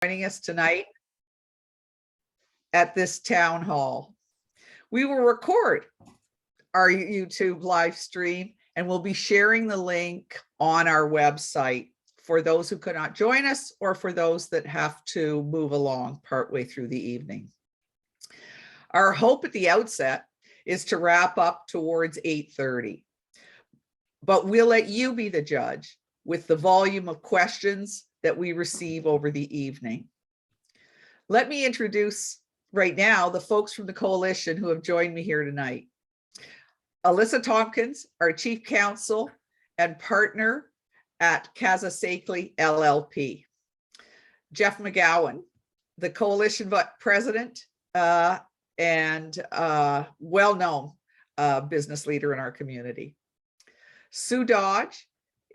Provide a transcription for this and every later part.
Joining us tonight at this town hall. We will record our YouTube live stream and we'll be sharing the link on our website for those who could not join us or for those that have to move along partway through the evening. Our hope at the outset is to wrap up towards 8:30, but we'll let you be the judge with the volume of questions that we receive over the evening. Let me introduce right now the folks from the coalition who have joined me here tonight. Alyssa Tompkins, our Chief Counsel and partner at KGPC LLP. Jeff McGowan, the coalition president and well-known business leader in our community. Sue Dodge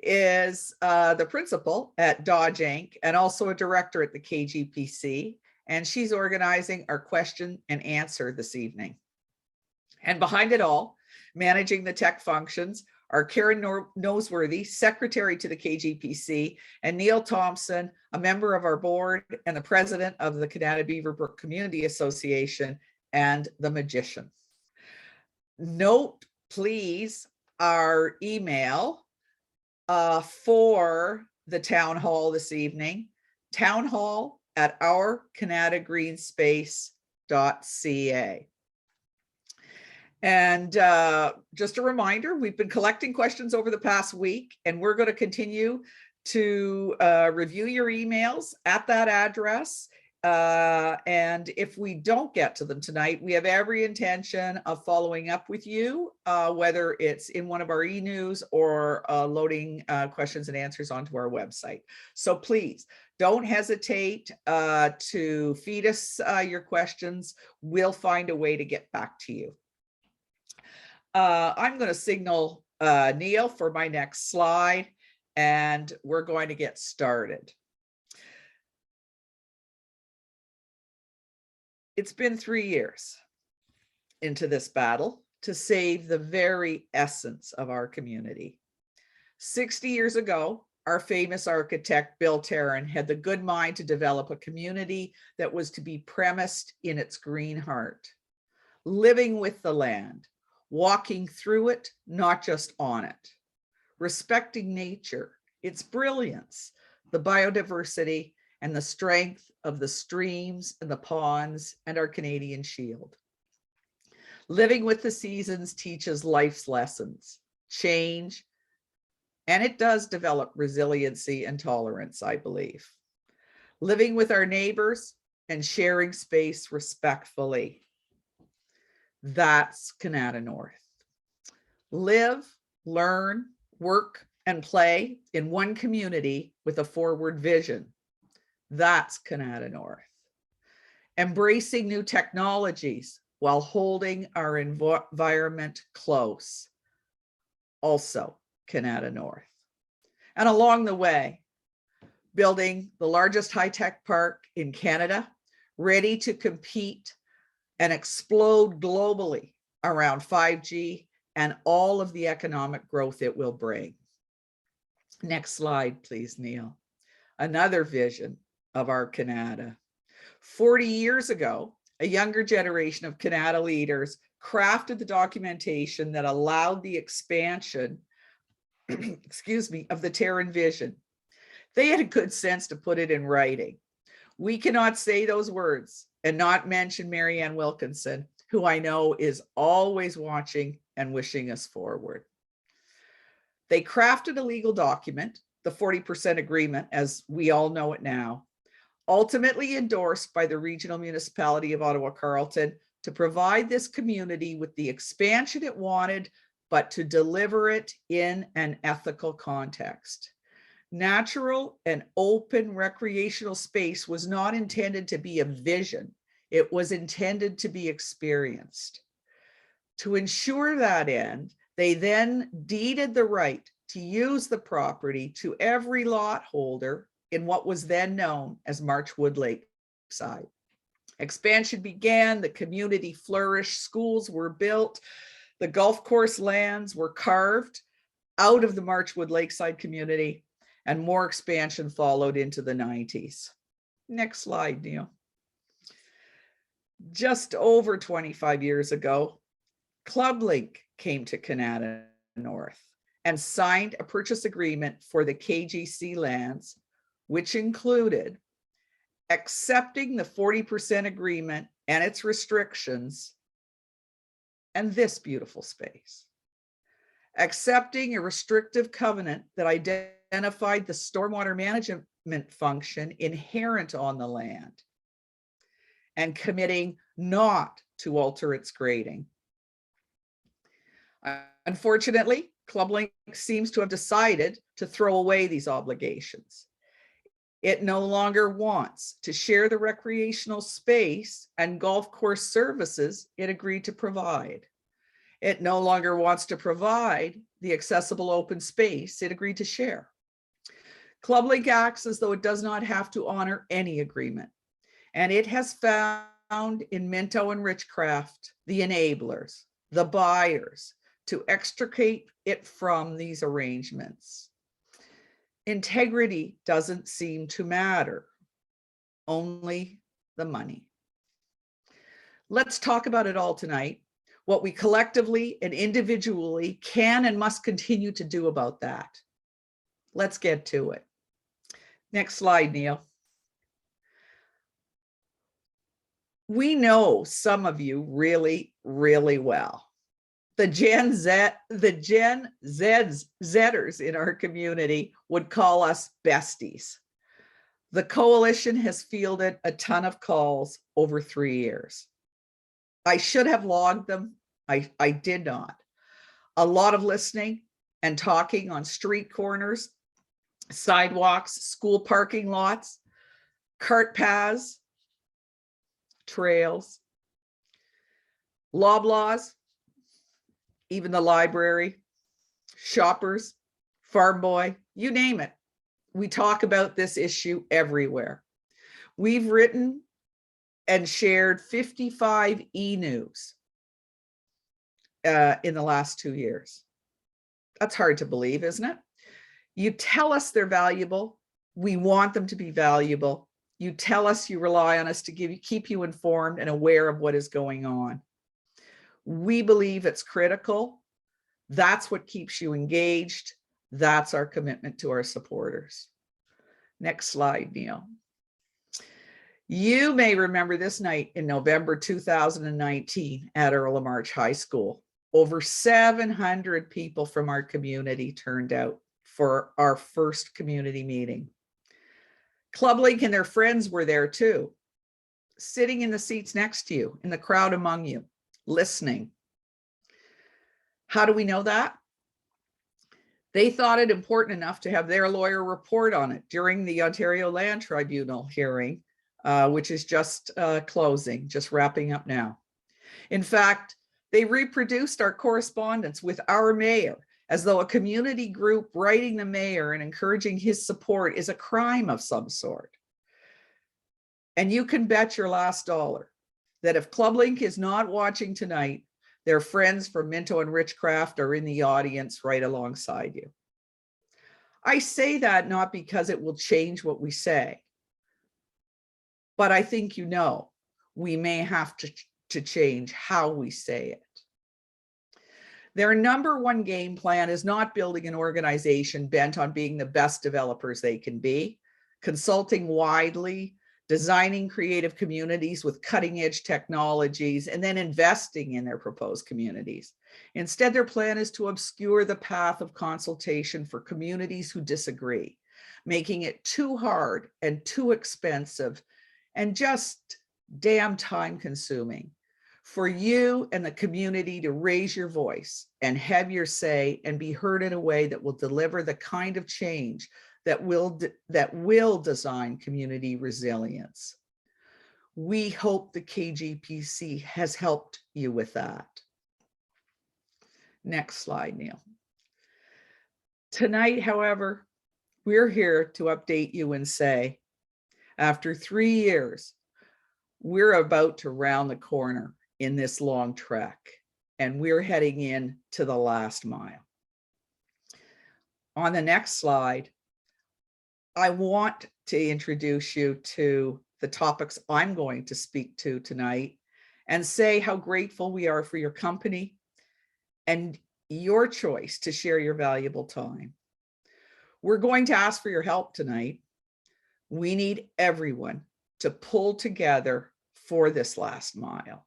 is the principal at Dodge Inc. and also a director at the KGPC, and she's organizing our question and answer this evening. And behind it all, managing the tech functions, are Karen Noseworthy, secretary to the KGPC, and Neil Thompson, a member of our board and the president of the Kanata Beaverbrook Community Association and the magician. Note, please, our email for the town hall this evening, townhall@ourkanatagreenspace.ca. And just a reminder, we've been collecting questions over the past week, and we're going to continue to review your emails at that address. And if we don't get to them tonight, we have every intention of following up with you, whether it's in one of our e-news or loading questions and answers onto our website. So please don't hesitate to feed us your questions. We'll find a way to get back to you. I'm going to signal Neil for my next slide, and we're going to get started. It's been 3 years into this battle to save the very essence of our community. 60 years ago, our famous architect, Bill Tarrant, had the good mind to develop a community that was to be premised in its green heart, living with the land, walking through it, not just on it, respecting nature, its brilliance, the biodiversity, and the strength of the streams and the ponds and our Canadian shield. Living with the seasons teaches life's lessons, change, and it does develop resiliency and tolerance, I believe. Living with our neighbors and sharing space respectfully. That's Kanata North. Live, learn, work, and play in one community with a forward vision. That's Kanata North. Embracing new technologies while holding our environment close. Also Kanata North. And along the way, building the largest high-tech park in Canada, ready to compete and explode globally around 5G and all of the economic growth it will bring. Next slide, please, Neil. Another vision of our Kanata. 40 years ago, a younger generation of Kanata leaders crafted the documentation that allowed the expansion, excuse me, of the Tarrant vision. They had a good sense to put it in writing. We cannot say those words and not mention Marianne Wilkinson, who I know is always watching and wishing us forward. They crafted a legal document, the 40% agreement, as we all know it now, ultimately endorsed by the Regional Municipality of Ottawa-Carleton to provide this community with the expansion it wanted, but to deliver it in an ethical context. Natural and open recreational space was not intended to be a vision. It was intended to be experienced. To ensure that end, they then deeded the right to use the property to every lot holder in what was then known as Marchwood Lakeside. Expansion began, the community flourished, schools were built, the golf course lands were carved out of the Marchwood Lakeside community, and more expansion followed into the 90s. Next slide, Neil. Just over 25 years ago, Clublink came to Kanata North and signed a purchase agreement for the KGC lands, which included accepting the 40% agreement and its restrictions and this beautiful space, accepting a restrictive covenant that identified the stormwater management function inherent on the land, and committing not to alter its grading. Unfortunately, Clublink seems to have decided to throw away these obligations. It no longer wants to share the recreational space and golf course services it agreed to provide. It no longer wants to provide the accessible open space it agreed to share. Clublink acts as though it does not have to honor any agreement, and it has found in Minto and Richcraft the enablers, the buyers, to extricate it from these arrangements. Integrity doesn't seem to matter, only the money. Let's talk about it all tonight, what we collectively and individually can and must continue to do about that. Let's get to it. Next slide, Neil. We know some of you really, really well. The Gen Zers in our community would call us besties. The coalition has fielded a ton of calls over 3 years. I should have logged them. I did not. A lot of listening and talking on street corners, sidewalks, school parking lots, cart paths, trails, Loblaws, even the library, Shoppers, Farm Boy, you name it. We talk about this issue everywhere. We've written and shared 55 e-news in the last 2 years. That's hard to believe, isn't it? You tell us they're valuable. We want them to be valuable. You tell us you rely on us to keep you informed and aware of what is going on. We believe it's critical. That's what keeps you engaged. That's our commitment to our supporters. Next slide, Neil. You may remember this night in November 2019 at Earl of March High School. Over 700 people from our community turned out for our first community meeting. Clublink and their friends were there too, sitting in the seats next to you, in the crowd among you, listening. How do we know that? They thought it important enough to have their lawyer report on it during the Ontario Land Tribunal hearing, which is just closing, just wrapping up now. In fact, they reproduced our correspondence with our mayor as though a community group writing the mayor and encouraging his support is a crime of some sort. And you can bet your last dollar that if Clublink is not watching tonight, their friends from Minto and Richcraft are in the audience right alongside you. I say that not because it will change what we say, but I think you know we may have to change how we say it. Their number one game plan is not building an organization bent on being the best developers they can be, consulting widely, designing creative communities with cutting-edge technologies, and then investing in their proposed communities. Instead, their plan is to obscure the path of consultation for communities who disagree, making it too hard and too expensive and just damn time-consuming for you and the community to raise your voice and have your say and be heard in a way that will deliver the kind of change that will design community resilience. We hope the KGPC has helped you with that. Next slide, Neil. Tonight, however, we're here to update you and say, after 3 years, we're about to round the corner in this long trek, and we're heading in to the last mile. On the next slide, I want to introduce you to the topics I'm going to speak to tonight and say how grateful we are for your company and your choice to share your valuable time. We're going to ask for your help tonight. We need everyone to pull together for this last mile.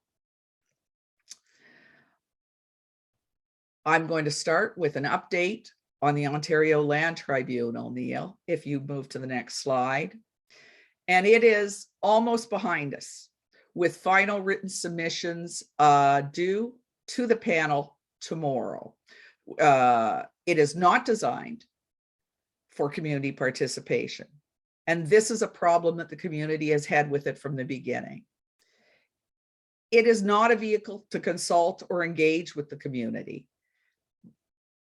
I'm going to start with an update on the Ontario Land Tribunal, Neil, if you move to the next slide. And it is almost behind us, with final written submissions due to the panel tomorrow. It is not designed for community participation. And this is a problem that the community has had with it from the beginning. It is not a vehicle to consult or engage with the community,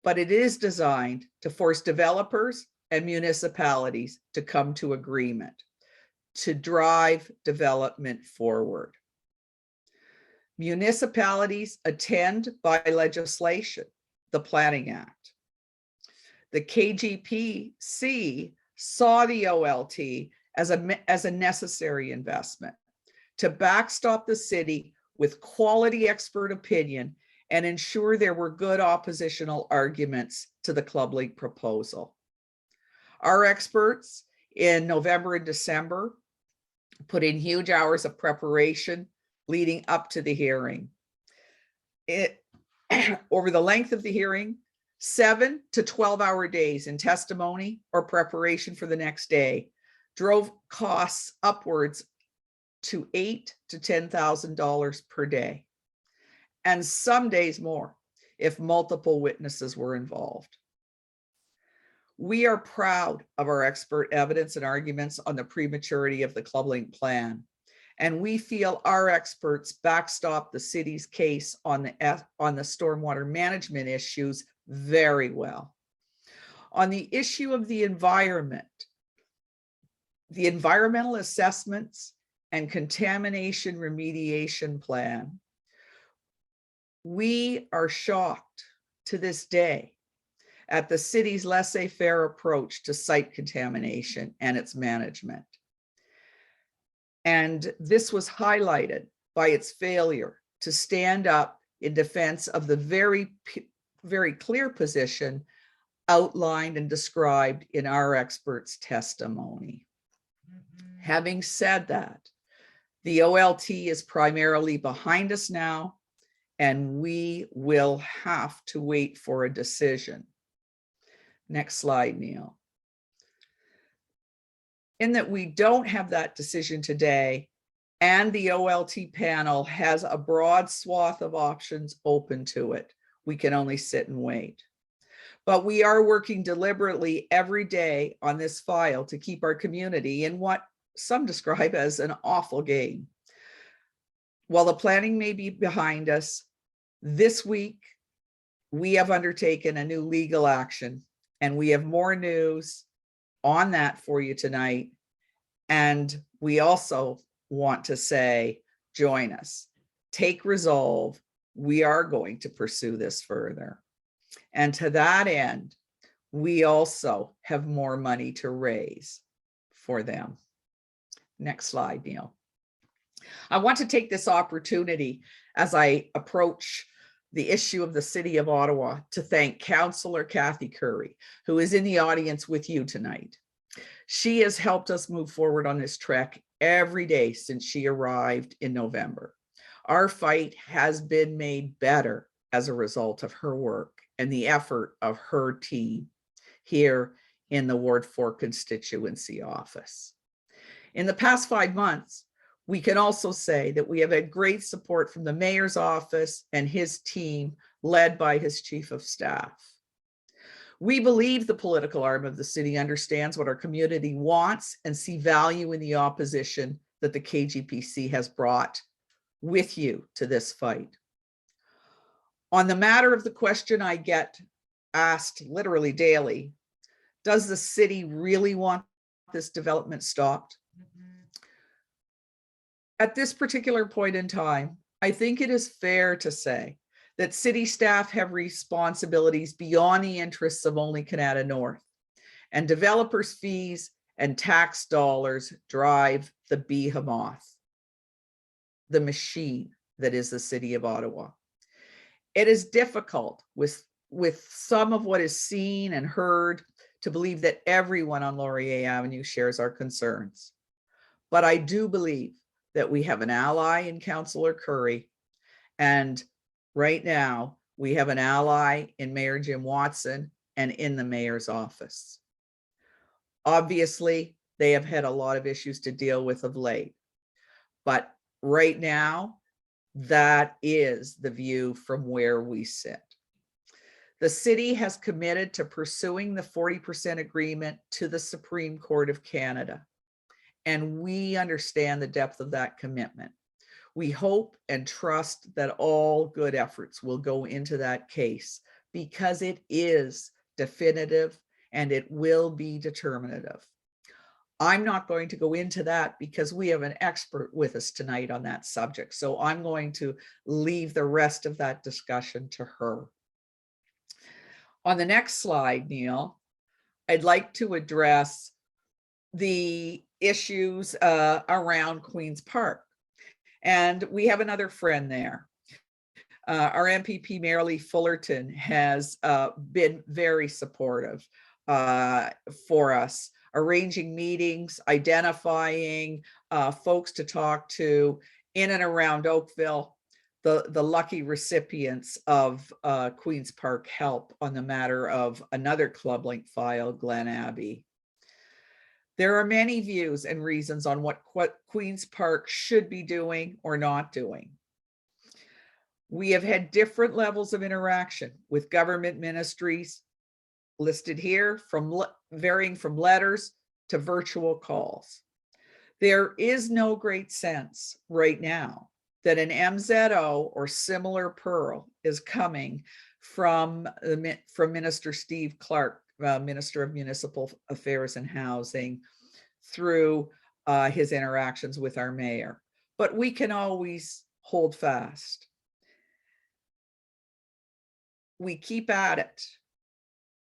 but it is designed to force developers and municipalities to come to agreement, to drive development forward. Municipalities attend by legislation, the Planning Act. The KGPC saw the OLT as a necessary investment to backstop the city with quality expert opinion and ensure there were good oppositional arguments to the Clublink proposal. Our experts in November and December put in huge hours of preparation leading up to the hearing. Over the length of the hearing, 7 to 12-hour days in testimony or preparation for the next day drove costs upwards to $8,000 to $10,000 per day, and some days more if multiple witnesses were involved. We are proud of our expert evidence and arguments on the prematurity of the Clublink plan, and we feel our experts backstop the city's case on the stormwater management issues very well. On the issue of the environment, the environmental assessments and contamination remediation plan, we are shocked to this day at the city's laissez-faire approach to site contamination and its management. And this was highlighted by its failure to stand up in defense of the very clear position outlined and described in our experts' testimony. Having said that, the OLT is primarily behind us now, and we will have to wait for a decision. Next slide, Neil. In that we don't have that decision today, and the OLT panel has a broad swath of options open to it, we can only sit and wait. But we are working deliberately every day on this file to keep our community in what some describe as an awful game. While the planning may be behind us, this week we have undertaken a new legal action, and we have more news on that for you tonight. And we also want to say, join us, take resolve. We are going to pursue this further. And to that end, we also have more money to raise for them. Next slide, Neil. I want to take this opportunity as I approach the issue of the City of Ottawa to thank Councillor Kathy Curry, who is in the audience with you tonight. She has helped us move forward on this trek every day since she arrived in November. Our fight has been made better as a result of her work and the effort of her team here in the Ward 4 constituency office. In the past 5 months, we can also say that we have had great support from the mayor's office and his team, led by his chief of staff. We believe the political arm of the city understands what our community wants and see value in the opposition that the KGPC has brought with you to this fight. On the matter of the question I get asked literally daily, does the city really want this development stopped? At this particular point in time, I think it is fair to say that city staff have responsibilities beyond the interests of only Kanata North, and developers' fees and tax dollars drive the behemoth, the machine that is the city of Ottawa. It is difficult with some of what is seen and heard to believe that everyone on Laurier Avenue shares our concerns. But I do believe that we have an ally in Councillor Curry, and right now we have an ally in Mayor Jim Watson and in the mayor's office. Obviously, they have had a lot of issues to deal with of late, but right now, that is the view from where we sit. The city has committed to pursuing the 40% agreement to the Supreme Court of Canada, and we understand the depth of that commitment. We hope and trust that all good efforts will go into that case because it is definitive and it will be determinative. I'm not going to go into that because we have an expert with us tonight on that subject. So I'm going to leave the rest of that discussion to her. On the next slide, Neil, I'd like to address the issues around Queen's Park. And we have another friend there. Our MPP, Marilee Fullerton, has been very supportive for us, arranging meetings, identifying folks to talk to in and around Oakville, the lucky recipients of Queen's Park help on the matter of another Clublink file, Glen Abbey. There are many views and reasons on what Queen's Park should be doing or not doing. We have had different levels of interaction with government ministries listed here, varying from letters to virtual calls. There is no great sense right now that an MZO or similar pearl is coming from Minister Steve Clark, Minister of Municipal Affairs and Housing, through his interactions with our mayor. But we can always hold fast. We keep at it.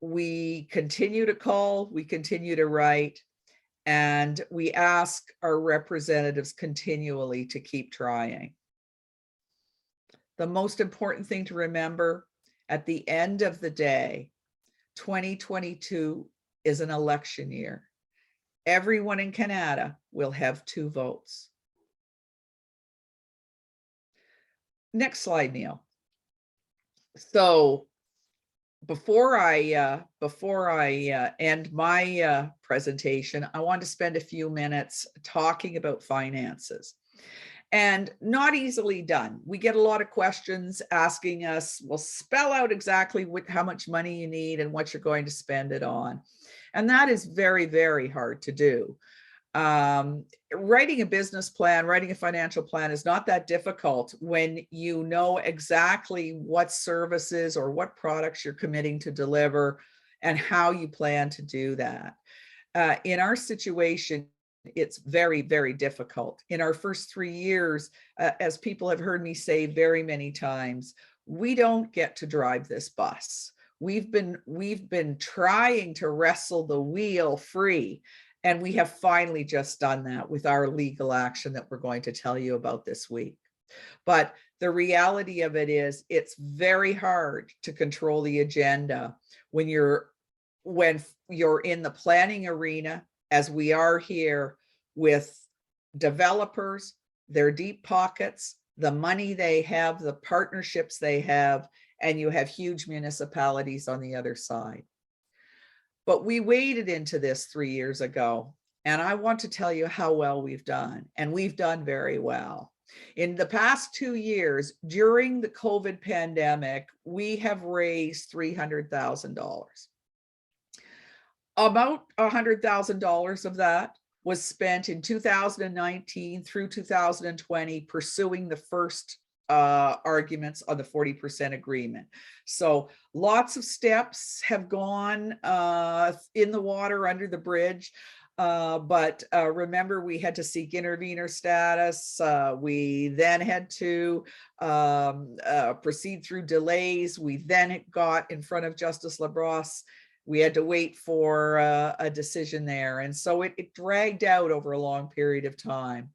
We continue to call, we continue to write, and we ask our representatives continually to keep trying. The most important thing to remember at the end of the day, 2022 is an election year. Everyone in Kanata will have 2 votes. Next slide, Neil. So before I end my presentation, I want to spend a few minutes talking about finances. And not easily done. We get a lot of questions asking us, well, spell out exactly how much money you need and what you're going to spend it on. And that is very, very hard to do. Writing a business plan, writing a financial plan is not that difficult when you know exactly what services or what products you're committing to deliver and how you plan to do that. In our situation, it's very, very difficult. In our first 3 years, as people have heard me say very many times, we don't get to drive this bus. We've been trying to wrestle the wheel free, and we have finally just done that with our legal action that we're going to tell you about this week. But the reality of it is, it's very hard to control the agenda when you're in the planning arena, as we are here, with developers, their deep pockets, the money they have, the partnerships they have, and you have huge municipalities on the other side. But we waded into this 3 years ago, and I want to tell you how well we've done, and we've done very well. In the past 2 years, during the COVID pandemic, we have raised $300,000. About $100,000 of that was spent in 2019 through 2020 pursuing the first arguments on the 40% agreement. So lots of steps have gone in the water under the bridge. But remember, we had to seek intervener status. We then had to proceed through delays. We then got in front of Justice LaBrosse We had to wait for a decision there. And so it dragged out over a long period of time.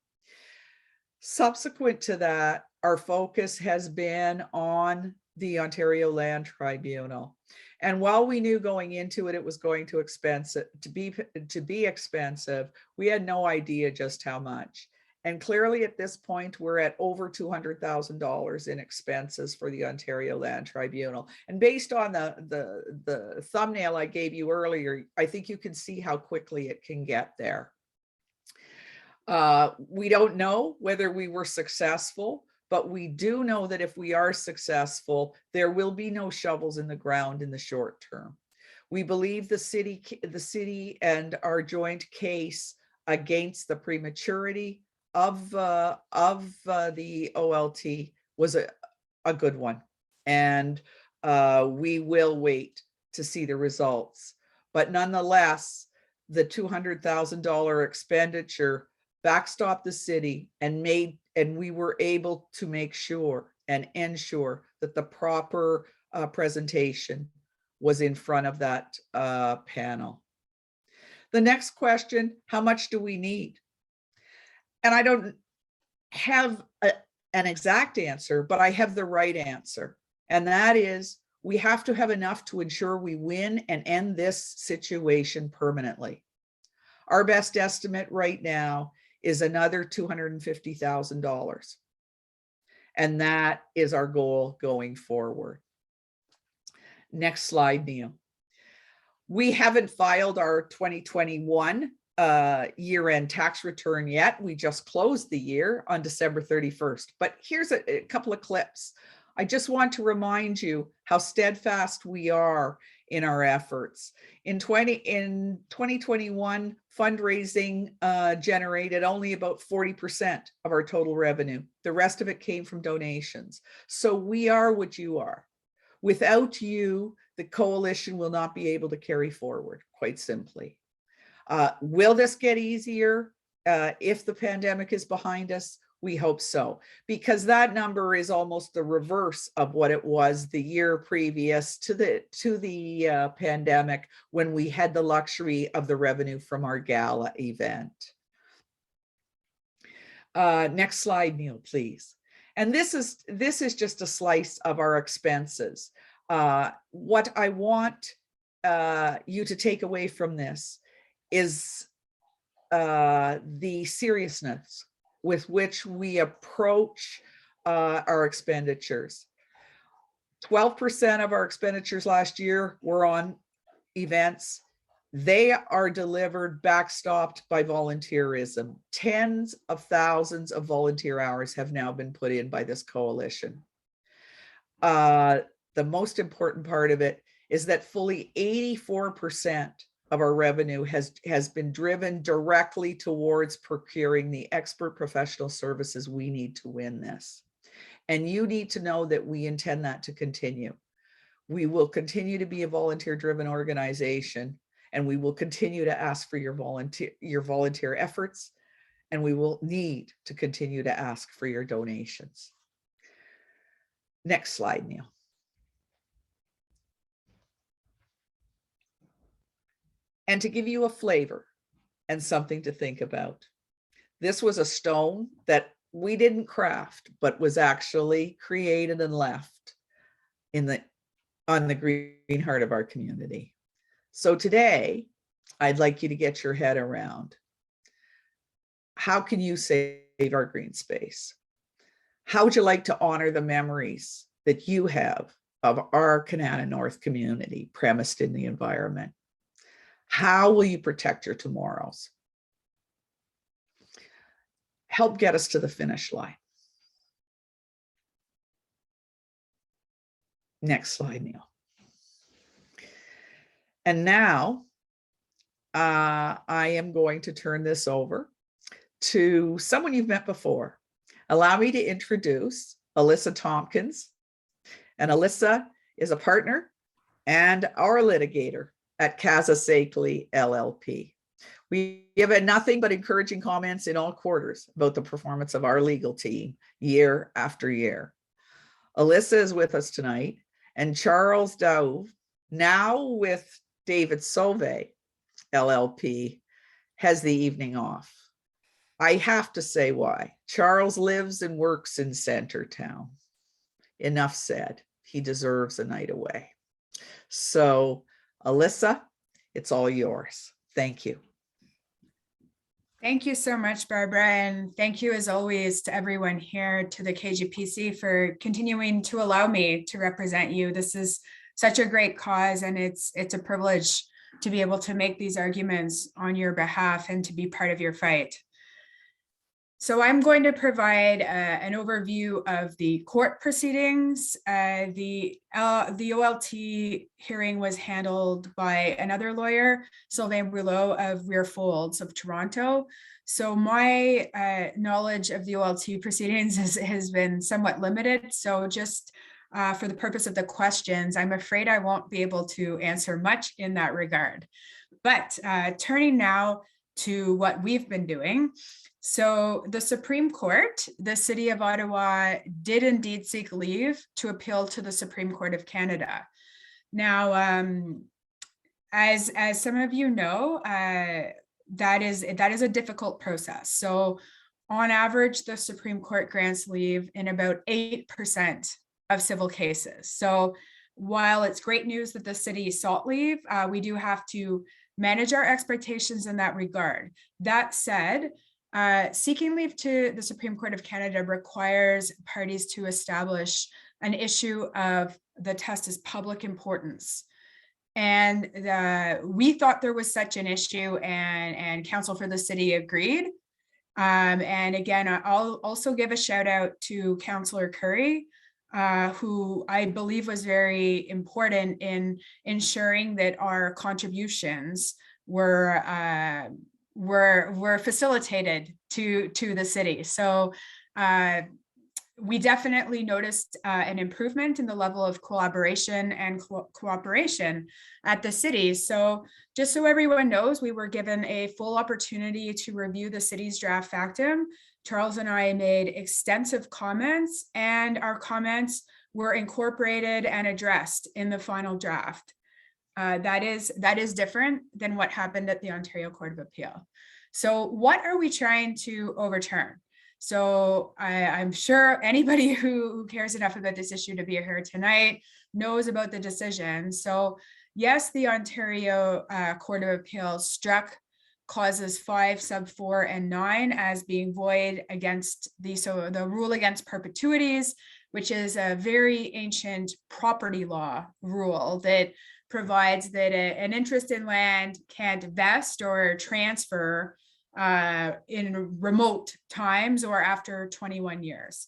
Subsequent to that, our focus has been on the Ontario Land Tribunal. And while we knew going into it, it was going to be expensive, we had no idea just how much. And clearly at this point, we're at over $200,000 in expenses for the Ontario Land Tribunal. And based on the thumbnail I gave you earlier, I think you can see how quickly it can get there. We don't know whether we were successful, but we do know that if we are successful, there will be no shovels in the ground in the short term. We believe the city and our joint case against the prematurity of the OLT was a good one. And we will wait to see the results. But nonetheless, the $200,000 expenditure backstopped the city and we were able to make sure and ensure that the proper presentation was in front of that panel. The next question, how much do we need? And I don't have an exact answer, but I have the right answer. And that is, we have to have enough to ensure we win and end this situation permanently. Our best estimate right now is another $250,000. And that is our goal going forward. Next slide, Neil. We haven't filed our 2021 year-end tax return yet. We just closed the year on December 31st. But here's a couple of clips. I just want to remind you how steadfast we are in our efforts. In 2021, fundraising generated only about 40% of our total revenue. The rest of it came from donations. So we are what you are. Without you, the coalition will not be able to carry forward, quite simply. Will this get easier if the pandemic is behind us? We hope so, because that number is almost the reverse of what it was the year previous to the pandemic, when we had the luxury of the revenue from our gala event. Next slide, Neil, please. And this is just a slice of our expenses. What I want you to take away from this is the seriousness with which we approach our expenditures. 12% of our expenditures last year were on events. They are delivered backstopped by volunteerism. Tens of thousands of volunteer hours have now been put in by this coalition. The most important part of it is that fully 84% of our revenue has been driven directly towards procuring the expert professional services we need to win this. And you need to know that we intend that to continue. We will continue to be a volunteer-driven organization, and we will continue to ask for your volunteer efforts, and we will need to continue to ask for your donations. Next slide, Neil. And to give you a flavor and something to think about, this was a stone that we didn't craft, but was actually created and left on the green heart of our community. So today, I'd like you to get your head around, how can you save our green space? How would you like to honor the memories that you have of our Kanata North community premised in the environment? How will you protect your tomorrows? Help get us to the finish line. Next slide, Neil. And now I am going to turn this over to someone you've met before. Allow me to introduce Alyssa Tompkins. And Alyssa is a partner and our litigator at Casa Sakely LLP. We have had nothing but encouraging comments in all quarters about the performance of our legal team year after year. Alyssa is with us tonight, and Charles Dauv, now with David Sauvé, LLP, has the evening off. I have to say why. Charles lives and works in Centertown. Enough said. He deserves a night away. So, Alyssa, it's all yours. Thank you. Thank you so much, Barbara. And thank you, as always, to everyone here, to the KGPC, for continuing to allow me to represent you. This is such a great cause, and it's a privilege to be able to make these arguments on your behalf and to be part of your fight. So I'm going to provide an overview of the court proceedings. The OLT hearing was handled by another lawyer, Sylvain Rouleau of Rear Folds of Toronto. So my knowledge of the OLT proceedings has been somewhat limited. So just for the purpose of the questions, I'm afraid I won't be able to answer much in that regard. But turning now to what we've been doing. So the Supreme Court, the City of Ottawa, did indeed seek leave to appeal to the Supreme Court of Canada. Now, as some of you know, that is a difficult process. So on average, the Supreme Court grants leave in about 8% of civil cases. So while it's great news that the city sought leave, we do have to manage our expectations in that regard. That said, seeking leave to the Supreme Court of Canada requires parties to establish an issue of the test as public importance. And we thought there was such an issue, and counsel for the city agreed. And again, I'll also give a shout out to Councillor Curry, who I believe was very important in ensuring that our contributions were facilitated to the city. So we definitely noticed an improvement in the level of collaboration and cooperation at the city. So just so everyone knows, we were given a full opportunity to review the city's draft factum. Charles and I made extensive comments, and our comments were incorporated and addressed in the final draft. That is different than what happened at the Ontario Court of Appeal. So what are we trying to overturn? So I'm sure anybody who cares enough about this issue to be here tonight knows about the decision. So yes, the Ontario Court of Appeal struck clauses 5, sub 4, and 9 as being void against the rule against perpetuities, which is a very ancient property law rule that provides that an interest in land can't vest or transfer in remote times or after 21 years.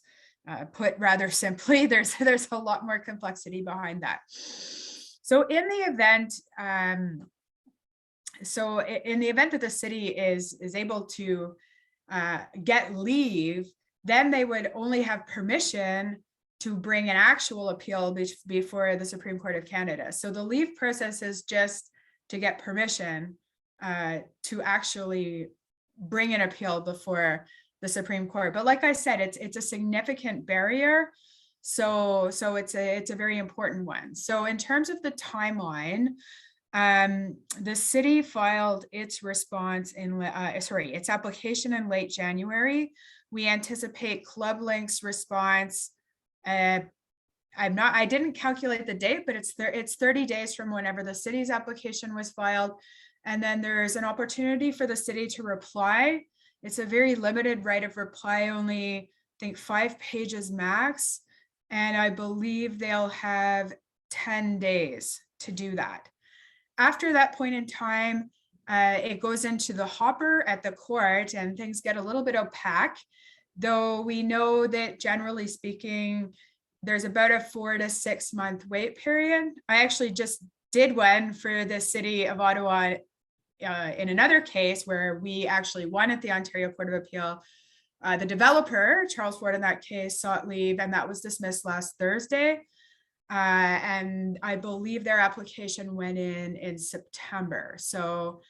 Put rather simply, there's a lot more complexity behind that. So in the event, that the city is able to get leave, then they would only have permission to bring an actual appeal before the Supreme Court of Canada. So the leave process is just to get permission to actually bring an appeal before the Supreme Court. But like I said, it's a significant barrier. So it's a very important one. So in terms of the timeline, the city filed its response its application in late January. We anticipate Clublink's response. I didn't calculate the date, but it's 30 days from whenever the city's application was filed. And then there's an opportunity for the city to reply. It's a very limited right of reply, only I think 5 pages max. And I believe they'll have 10 days to do that. After that point in time, it goes into the hopper at the court and things get a little bit opaque, though we know that generally speaking, there's about a 4 to 6 month wait period. I actually just did one for the city of Ottawa in another case where we actually won at the Ontario Court of Appeal. The developer, Charles Ford, in that case sought leave, and that was dismissed last Thursday. And I believe their application went in September. So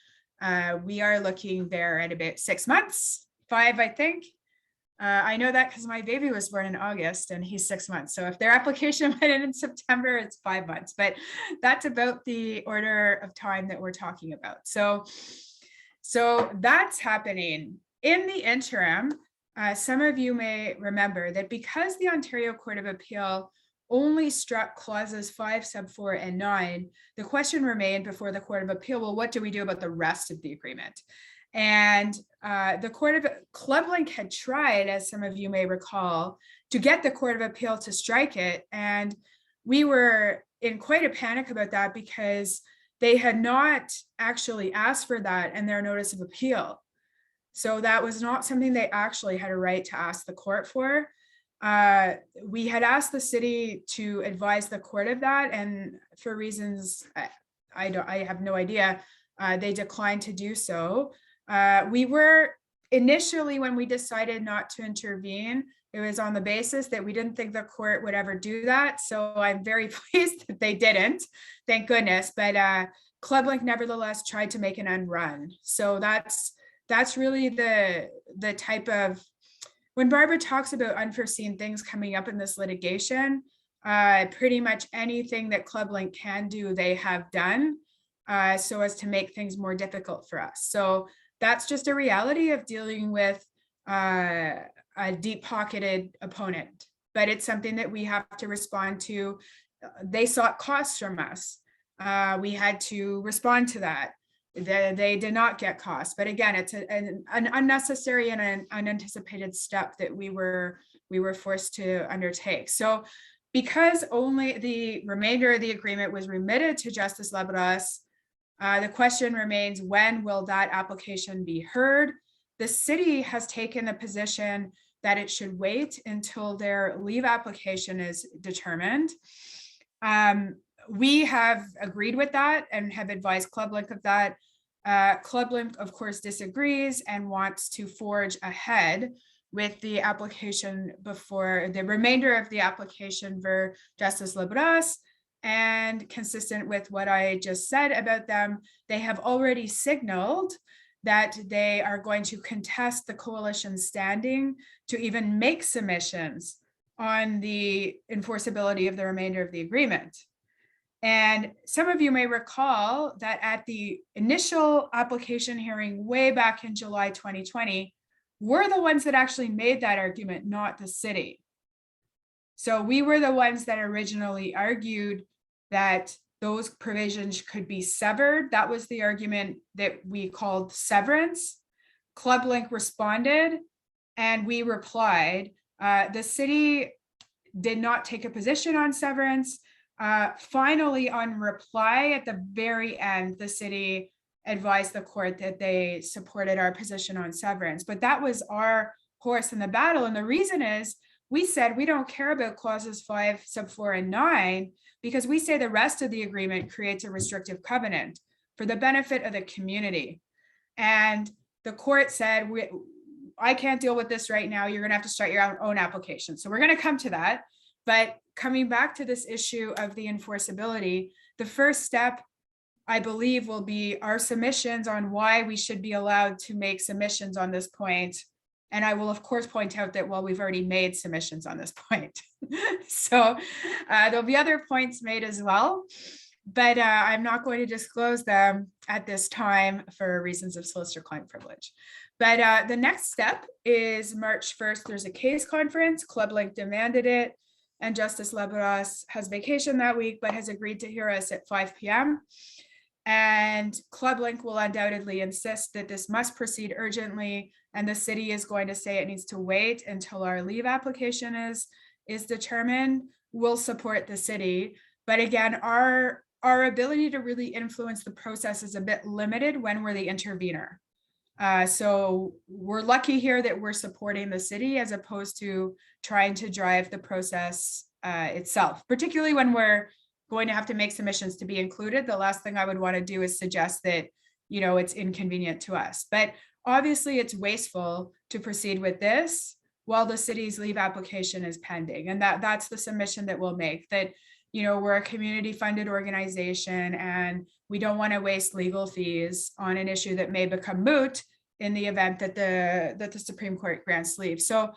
we are looking there at about 6 months, 5, I think. I know that because my baby was born in August and he's 6 months. So if their application went in September, it's 5 months, but that's about the order of time that we're talking about. So that's happening. In the interim, some of you may remember that because the Ontario Court of Appeal only struck clauses 5, sub 4, and 9, the question remained before the Court of Appeal, well, what do we do about the rest of the agreement? And the Court of Clublink had tried, as some of you may recall, to get the Court of Appeal to strike it. And we were in quite a panic about that because they had not actually asked for that in their notice of appeal. So that was not something they actually had a right to ask the court for. We had asked the city to advise the court of that, and for reasons I have no idea, they declined to do so. We were initially, when we decided not to intervene, it was on the basis that we didn't think the court would ever do that. So I'm very pleased that they didn't, thank goodness. But Clublink nevertheless tried to make an end run. So that's really the type of, when Barbara talks about unforeseen things coming up in this litigation, pretty much anything that Clublink can do, they have done, so as to make things more difficult for us. So that's just a reality of dealing with a deep-pocketed opponent, but it's something that we have to respond to. They sought costs from us. We had to respond to that. They did not get costs, but again, it's an unnecessary and an unanticipated step that we were forced to undertake. So because only the remainder of the agreement was remitted to Justice Labras, the question remains, when will that application be heard? The city has taken the position that it should wait until their leave application is determined. We have agreed with that and have advised Clublink of that. Clublink, of course, disagrees and wants to forge ahead with the application before the remainder of the application for Justice Labras. And consistent with what I just said about them, they have already signaled that they are going to contest the coalition's standing to even make submissions on the enforceability of the remainder of the agreement. And some of you may recall that at the initial application hearing way back in July 2020, we're the ones that actually made that argument, not the city. So we were the ones that originally argued that those provisions could be severed. That was the argument that we called severance. Clublink responded and we replied. The city did not take a position on severance. Finally, on reply at the very end, the city advised the court that they supported our position on severance, but that was our horse in the battle. And the reason is we said we don't care about clauses 5, sub 4, and 9, because we say the rest of the agreement creates a restrictive covenant for the benefit of the community. And the court said, I can't deal with this right now. You're going to have to start your own application. So we're going to come to that. But coming back to this issue of the enforceability, the first step, I believe, will be our submissions on why we should be allowed to make submissions on this point. And I will, of course, point out that, well, we've already made submissions on this point. So there'll be other points made as well, but I'm not going to disclose them at this time for reasons of solicitor-client privilege. But the next step is March 1st. There's a case conference. Clublink demanded it, and Justice Labras has vacation that week, but has agreed to hear us at 5 p.m. And Clublink will undoubtedly insist that this must proceed urgently, and the city is going to say it needs to wait until our leave application is determined. We'll support the city, but again, our ability to really influence the process is a bit limited when we're the intervener. So we're lucky here that we're supporting the city as opposed to trying to drive the process itself, particularly when we're going to have to make submissions to be included. The last thing I would want to do is suggest that, you know, it's inconvenient to us. But obviously it's wasteful to proceed with this while the city's leave application is pending. And that's the submission that we'll make, that, you know, we're a community funded organization and we don't want to waste legal fees on an issue that may become moot in the event that the Supreme Court grants leave. So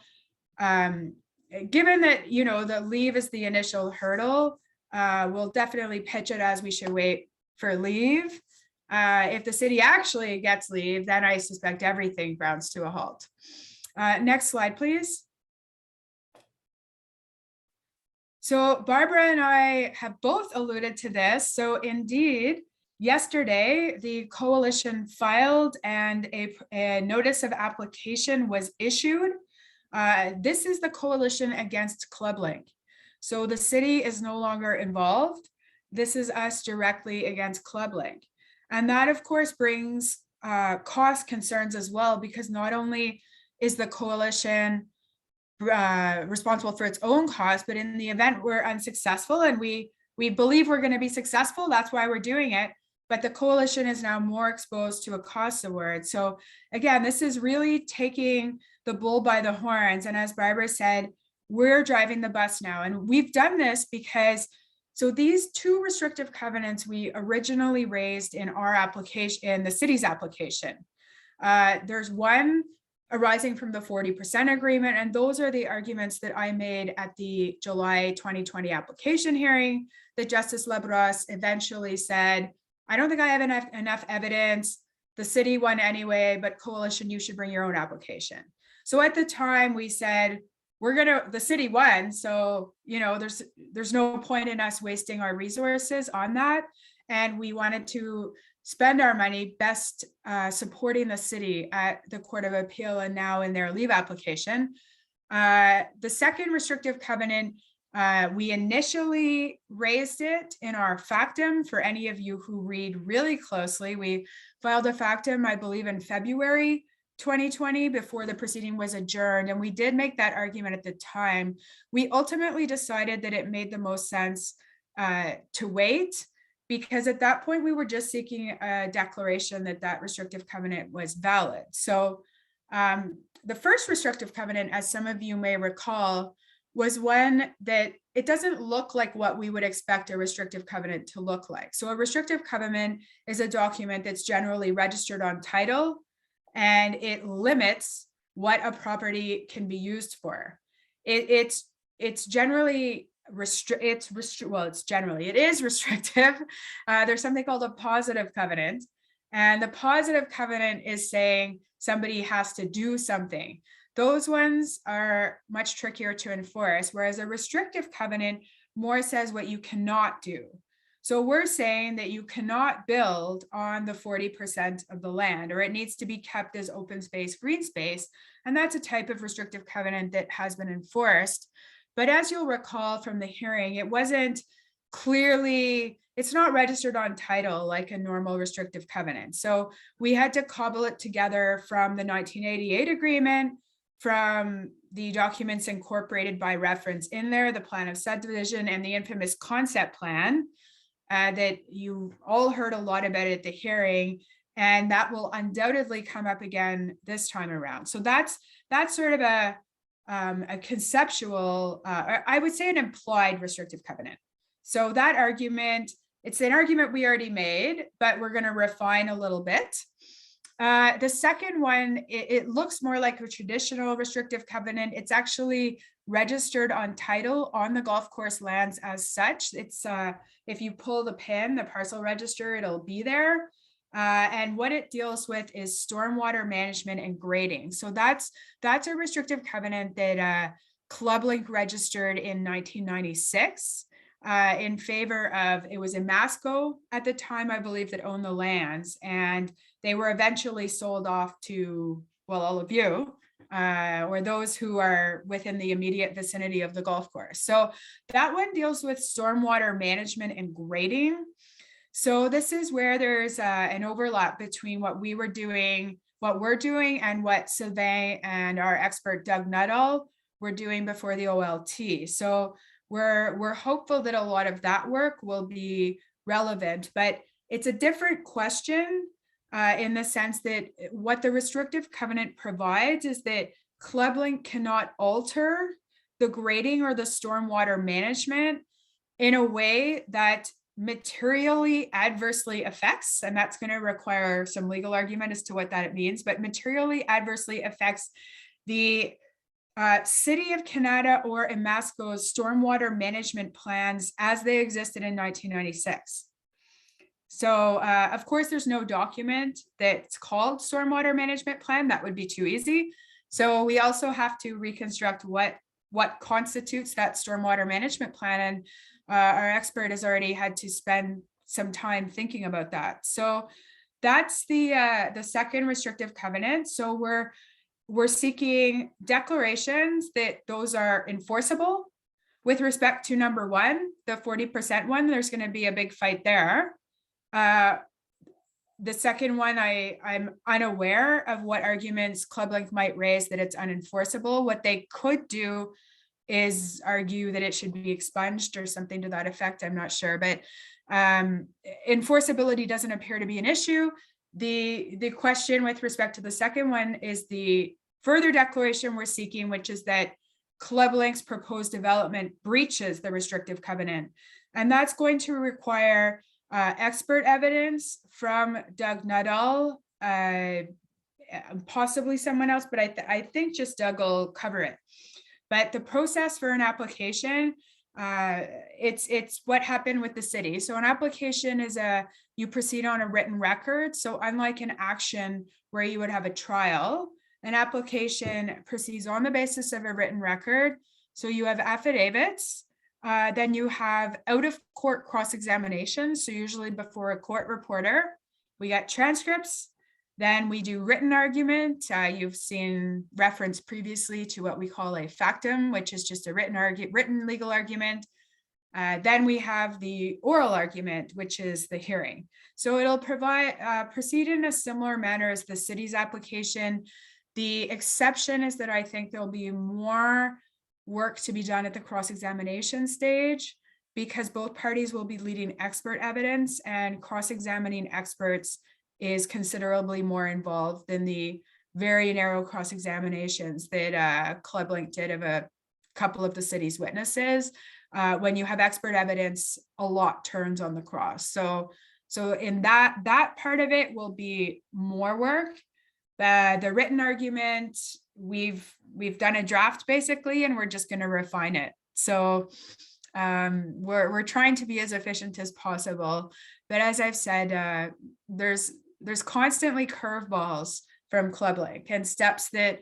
given that, you know, the leave is the initial hurdle, we'll definitely pitch it as we should wait for leave. If the city actually gets leave, then I suspect everything grounds to a halt. Next slide, please. So Barbara and I have both alluded to this. So indeed, yesterday, the coalition filed and a notice of application was issued. This is the coalition against Clublink. So the city is no longer involved. This is us directly against Clublink. And that, of course, brings cost concerns as well, because not only is the coalition responsible for its own costs, but in the event we're unsuccessful, and we believe we're going to be successful, that's why we're doing it, but the coalition is now more exposed to a cost award. So again, this is really taking the bull by the horns. And as Barbara said, we're driving the bus now. And we've done this because, so these two restrictive covenants we originally raised in our application, in the city's application. There's one arising from the 40% agreement. And those are the arguments that I made at the July 2020 application hearing that Justice Labrosse eventually said, I don't think I have enough evidence. The city won anyway, but coalition, you should bring your own application. So at the time we said, the city won. So, you know, there's no point in us wasting our resources on that. And we wanted to spend our money best supporting the city at the Court of Appeal and now in their leave application. The second restrictive covenant, we initially raised it in our factum. For any of you who read really closely, we filed a factum, I believe, in February 2020 before the proceeding was adjourned. And we did make that argument at the time. We ultimately decided that it made the most sense to wait, because at that point we were just seeking a declaration that that restrictive covenant was valid. So the first restrictive covenant, as some of you may recall, was one that it doesn't look like what we would expect a restrictive covenant to look like. So a restrictive covenant is a document that's generally registered on title, and it limits what a property can be used for. It's generally it is restrictive. There's something called a positive covenant, and the positive covenant is saying somebody has to do something. Those ones are much trickier to enforce, whereas a restrictive covenant more says what you cannot do. So we're saying that you cannot build on the 40% of the land, or it needs to be kept as open space, green space. And that's a type of restrictive covenant that has been enforced. But as you'll recall from the hearing, it wasn't clearly, it's not registered on title like a normal restrictive covenant. So we had to cobble it together from the 1988 agreement, from the documents incorporated by reference in there, the plan of subdivision, and the infamous concept plan that you all heard a lot about at the hearing, and that will undoubtedly come up again this time around. So that's sort of a conceptual, or I would say an implied restrictive covenant. So that argument, it's an argument we already made, but we're going to refine a little bit. The second one, it looks more like a traditional restrictive covenant. It's actually registered on title on the golf course lands as such. It's if you pull the pin, the parcel register, it'll be there. And what it deals with is stormwater management and grading. So that's a restrictive covenant that Clublink registered in 1996 in favor of, it was Imasco at the time, I believe, that owned the lands, and they were eventually sold off to, well, all of you, or those who are within the immediate vicinity of the golf course. So that one deals with stormwater management and grading. So this is where there's an overlap between what we're doing, and what Sylvain and our expert Doug Nuttall were doing before the OLT. So we're hopeful that a lot of that work will be relevant, but it's a different question in the sense that what the restrictive covenant provides is that Clublink cannot alter the grading or the stormwater management in a way that materially adversely affects, and that's going to require some legal argument as to what that means, but materially adversely affects the City of Kanata or Imasco's stormwater management plans as they existed in 1996. So of course, there's no document that's called stormwater management plan. That would be too easy. So we also have to reconstruct what constitutes that stormwater management plan. And our expert has already had to spend some time thinking about that. So that's the second restrictive covenant. So we're seeking declarations that those are enforceable. With respect to number one, the 40% one, there's going to be a big fight there. The second one, I'm unaware of what arguments Clublink might raise that it's unenforceable. What they could do is argue that it should be expunged or something to that effect. I'm not sure, but enforceability doesn't appear to be an issue. The question with respect to the second one is the further declaration we're seeking, which is that Clublink's proposed development breaches the restrictive covenant. And that's going to require expert evidence from Doug Nuttall, possibly someone else, but I think just Doug will cover it. But the process for an application, it's what happened with the city. So an application is you proceed on a written record. So unlike an action where you would have a trial, an application proceeds on the basis of a written record. So you have affidavits, then you have out of court cross-examination. So usually before a court reporter, we get transcripts, then we do written argument. You've seen reference previously to what we call a factum, which is just a written legal argument. Then we have the oral argument, which is the hearing. So it'll proceed in a similar manner as the city's application. The exception is that I think there'll be more work to be done at the cross-examination stage because both parties will be leading expert evidence, and cross-examining experts is considerably more involved than the very narrow cross-examinations that Clublink did of a couple of the city's witnesses. When you have expert evidence, a lot turns on the cross. So in that part of it will be more work. The written argument, we've done a draft basically, and we're just going to refine it. So we're trying to be as efficient as possible. But as I've said, there's constantly curveballs from Clublink and steps that,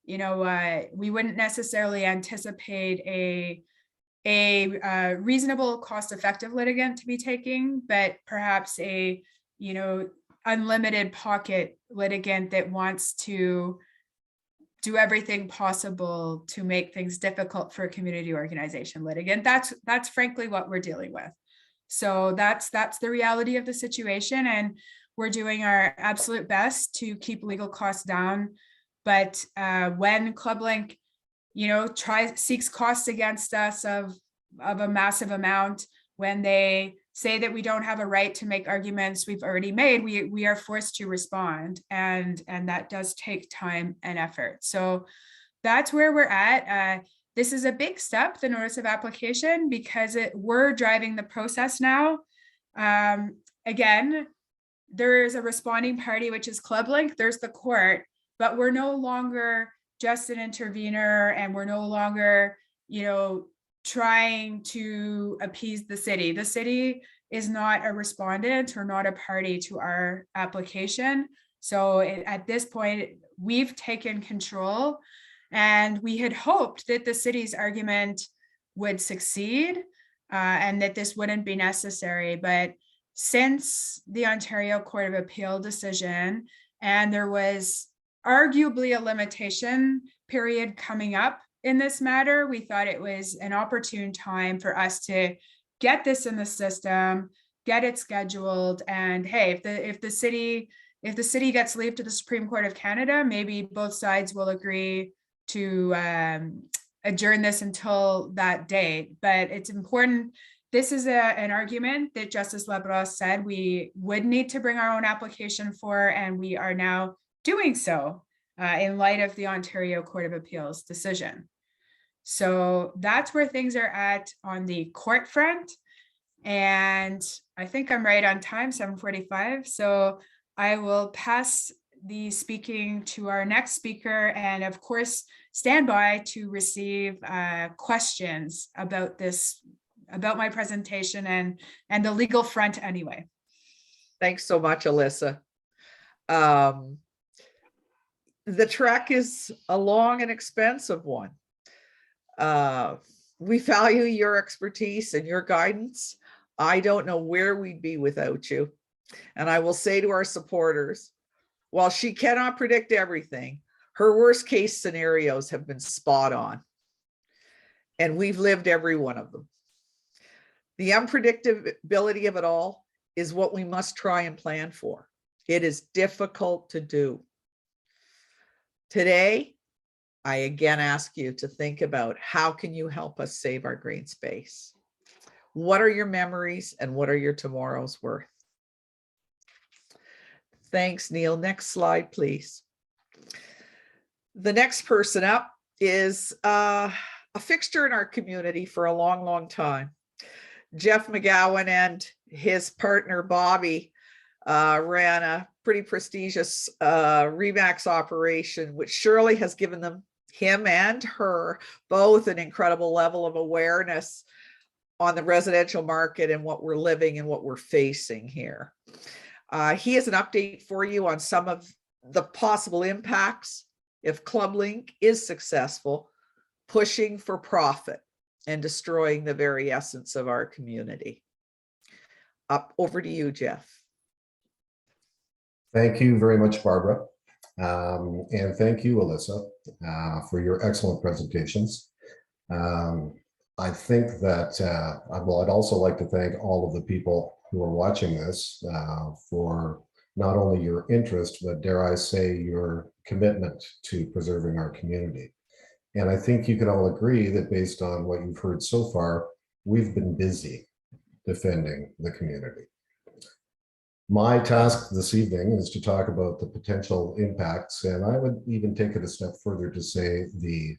we wouldn't necessarily anticipate a reasonable, cost-effective litigant to be taking, but perhaps a, unlimited pocket litigant that wants to do everything possible to make things difficult for a community organization litigant. That's frankly what we're dealing with. So that's the reality of the situation, and we're doing our absolute best to keep legal costs down. But when Clublink, seeks costs against us of a massive amount, when they say that we don't have a right to make arguments we've already made, we are forced to respond, and that does take time and effort. So that's where we're at. This is a big step, the notice of application, because we're driving the process now. Again, there is a responding party, which is Clublink. There's the court, but we're no longer just an intervener, and we're no longer, trying to appease the city. The city is not a respondent or not a party to our application. So at this point, we've taken control, and we had hoped that the city's argument would succeed and that this wouldn't be necessary. But since the Ontario Court of Appeal decision, and there was arguably a limitation period coming up in this matter, we thought it was an opportune time for us to get this in the system, get it scheduled, and hey, if the city gets leave to the Supreme Court of Canada, maybe both sides will agree to adjourn this until that date. But it's important. This is an argument that Justice Labrosse said we would need to bring our own application for, and we are now doing so in light of the Ontario Court of Appeals decision. So that's where things are at on the court front. And I think I'm right on time, 7:45. So I will pass the speaking to our next speaker, and of course, stand by to receive questions about this, about my presentation and the legal front anyway. Thanks so much, Alyssa. The trek is a long and expensive one. We value your expertise and your guidance. I don't know where we'd be without you. And I will say to our supporters, while she cannot predict everything, her worst case scenarios have been spot on. And we've lived every one of them. The unpredictability of it all is what we must try and plan for. It is difficult to do. Today, I again ask you to think about how can you help us save our green space? What are your memories and what are your tomorrows worth? Thanks, Neil. Next slide, please. The next person up is a fixture in our community for a long, long time. Jeff McGowan and his partner, Bobby, ran a pretty prestigious Remax operation, which surely has given him and her both an incredible level of awareness on the residential market and what we're living and what we're facing here. He has an update for you on some of the possible impacts if Clublink is successful, pushing for profit and destroying the very essence of our community. Over to you, Jeff. Thank you very much, Barbara. And thank you, Alyssa, for your excellent presentations. I think that, well, I'd also like to thank all of the people who are watching this for not only your interest, but dare I say, your commitment to preserving our community. And I think you can all agree that based on what you've heard so far, we've been busy defending the community. My task this evening is to talk about the potential impacts, and I would even take it a step further to say the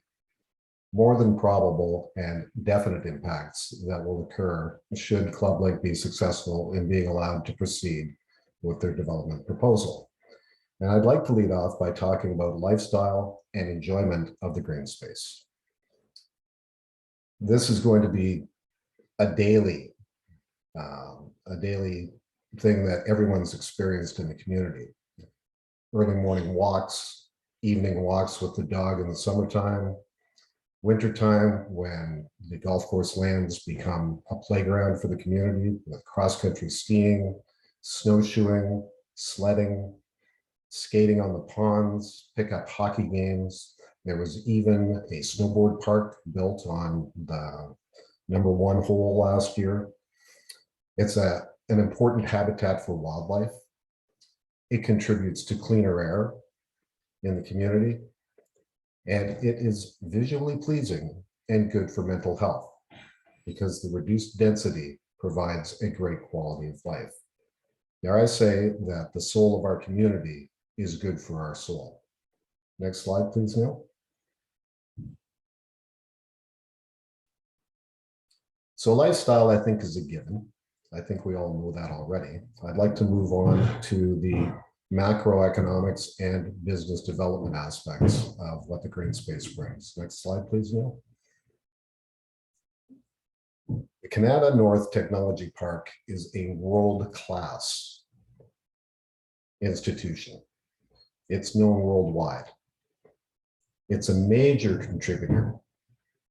more than probable and definite impacts that will occur should Clublink be successful in being allowed to proceed with their development proposal. And I'd like to lead off by talking about lifestyle and enjoyment of the green space. This is going to be a daily thing that everyone's experienced in the community. Early morning walks, evening walks with the dog in the summertime, wintertime when the golf course lands become a playground for the community with cross-country skiing, snowshoeing, sledding, skating on the ponds, pickup hockey games. There was even a snowboard park built on the #1 hole last year. It's an important habitat for wildlife. It contributes to cleaner air in the community, and it is visually pleasing and good for mental health because the reduced density provides a great quality of life. Dare I say that the soul of our community is good for our soul. Next slide, please, Neil. So lifestyle, I think, is a given. I think we all know that already. I'd like to move on to the macroeconomics and business development aspects of what the green space brings. Next slide, please, Neil. The Kanata North Technology Park is a world-class institution. It's known worldwide. It's a major contributor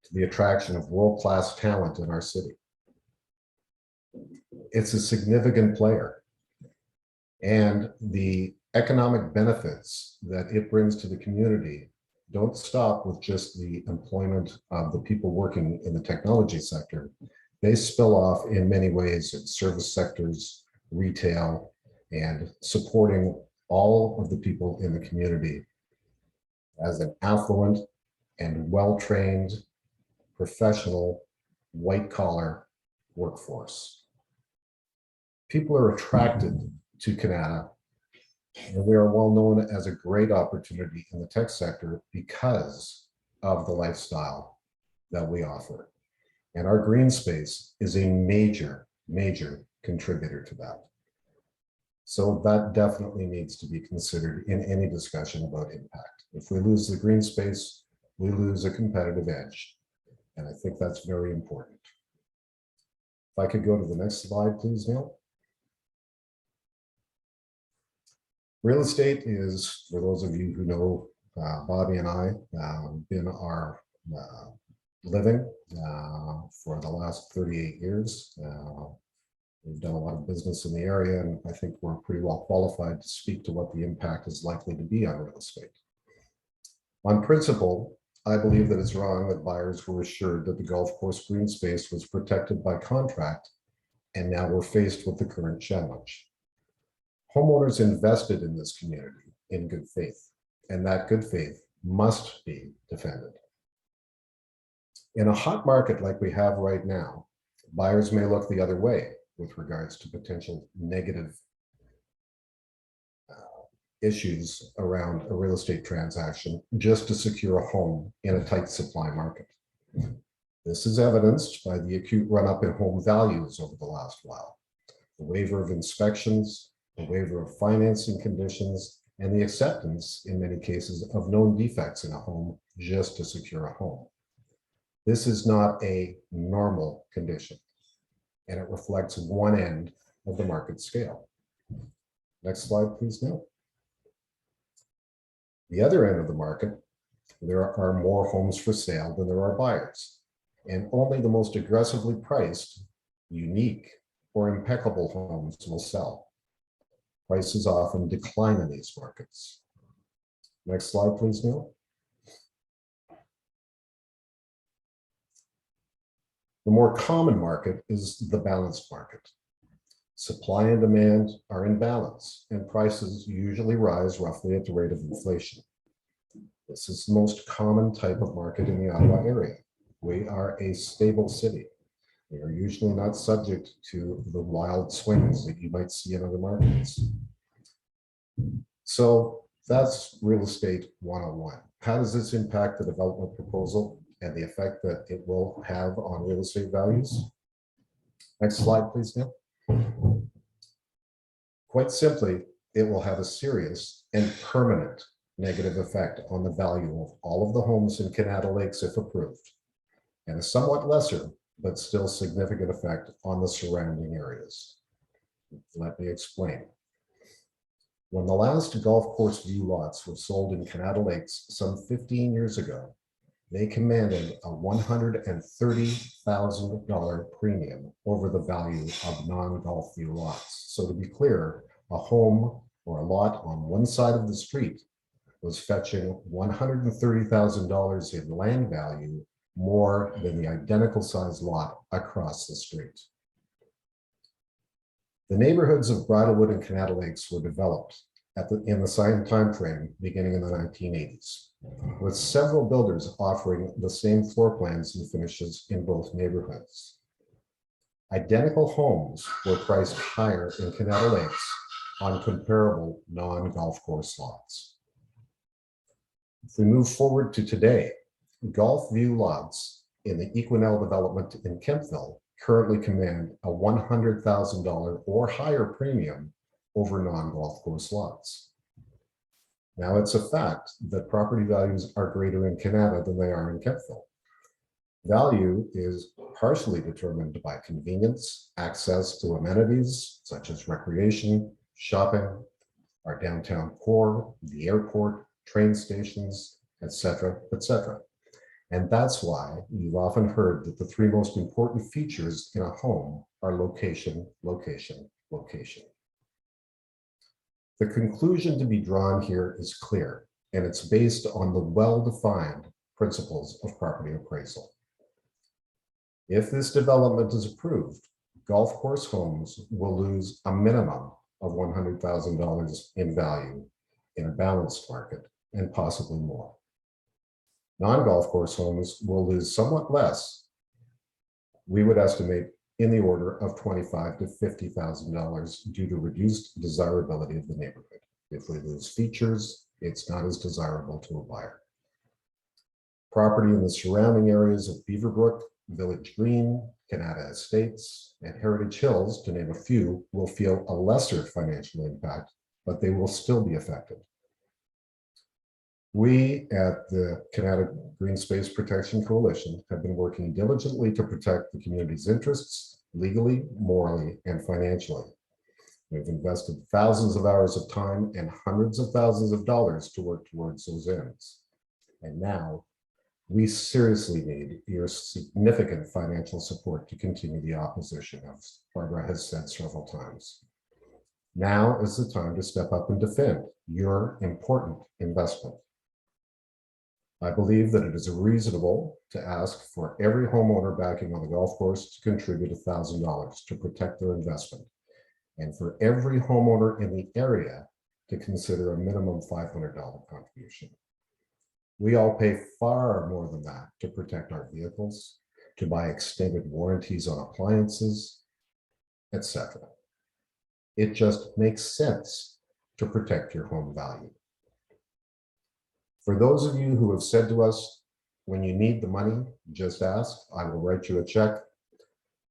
to the attraction of world-class talent in our city. It's a significant player, and the economic benefits that it brings to the community don't stop with just the employment of the people working in the technology sector. They spill off in many ways in service sectors, retail, and supporting all of the people in the community as an affluent and well-trained, professional, white-collar workforce. People are attracted to Kanata, and we are well known as a great opportunity in the tech sector because of the lifestyle that we offer. And our green space is a major major contributor to that. So that definitely needs to be considered in any discussion about impact. If we lose the green space, we lose a competitive edge. And I think that's very important. If I could go to the next slide, please, Neil. Real estate is, for those of you who know Bobby and I, been our living for the last 38 years. We've done a lot of business in the area, and I think we're pretty well qualified to speak to what the impact is likely to be on real estate. On principle, I believe that it's wrong that buyers were assured that the golf course green space was protected by contract, and now we're faced with the current challenge. Homeowners invested in this community in good faith, and that good faith must be defended. In a hot market like we have right now, buyers may look the other way with regards to potential negative issues around a real estate transaction just to secure a home in a tight supply market. This is evidenced by the acute run-up in home values over the last while. The waiver of inspections, the waiver of financing conditions, and the acceptance, in many cases, of known defects in a home just to secure a home. This is not a normal condition, and it reflects one end of the market scale. Next slide, please, Neil. The other end of the market, there are more homes for sale than there are buyers, and only the most aggressively priced, unique, or impeccable homes will sell. Prices often decline in these markets. Next slide, please, Neil. The more common market is the balanced market. Supply and demand are in balance, and prices usually rise roughly at the rate of inflation. This is the most common type of market in the Ottawa area. We are a stable city. We are usually not subject to the wild swings that you might see in other markets. So that's real estate 101. How does this impact the development proposal and the effect that it will have on real estate values? Next slide, please, Neil. Quite simply, it will have a serious and permanent negative effect on the value of all of the homes in Kanata Lakes if approved, and a somewhat lesser but still significant effect on the surrounding areas. Let me explain. When the last golf course view lots were sold in Kanata Lakes some 15 years ago, they commanded a $130,000 premium over the value of non-golf view lots. So to be clear, a home or a lot on one side of the street was fetching $130,000 in land value more than the identical size lot across the street. The neighborhoods of Bridlewood and Kanata Lakes were developed in the same time frame beginning in the 1980s, with several builders offering the same floor plans and finishes in both neighborhoods. Identical homes were priced higher in Kanata Lakes on comparable non-golf course lots. If we move forward to today, golf view lots in the Equinell development in Kemptville currently command a $100,000 or higher premium over non-golf course lots. Now, it's a fact that property values are greater in Kanata than they are in Kemptville. Value is partially determined by convenience, access to amenities such as recreation, shopping, our downtown core, the airport, train stations, etc., etc. And that's why you've often heard that the three most important features in a home are location, location, location. The conclusion to be drawn here is clear, and it's based on the well-defined principles of property appraisal. If this development is approved, golf course homes will lose a minimum of $100,000 in value in a balanced market, and possibly more. Non-golf course homes will lose somewhat less. We would estimate in the order of $25,000 to $50,000 due to reduced desirability of the neighborhood. If we lose features, it's not as desirable to a buyer. Property in the surrounding areas of Beaverbrook, Village Green, Kanata Estates, and Heritage Hills, to name a few, will feel a lesser financial impact, but they will still be affected. We at the Kanata Green Space Protection Coalition have been working diligently to protect the community's interests legally, morally, and financially. We've invested thousands of hours of time and hundreds of thousands of dollars to work towards those ends. And now we seriously need your significant financial support to continue the opposition, as Barbara has said several times. Now is the time to step up and defend your important investment. I believe that it is reasonable to ask for every homeowner backing on the golf course to contribute $1,000 to protect their investment, and for every homeowner in the area to consider a minimum $500 contribution. We all pay far more than that to protect our vehicles, to buy extended warranties on appliances, etc. It just makes sense to protect your home value. For those of you who have said to us, when you need the money, just ask, I will write you a check.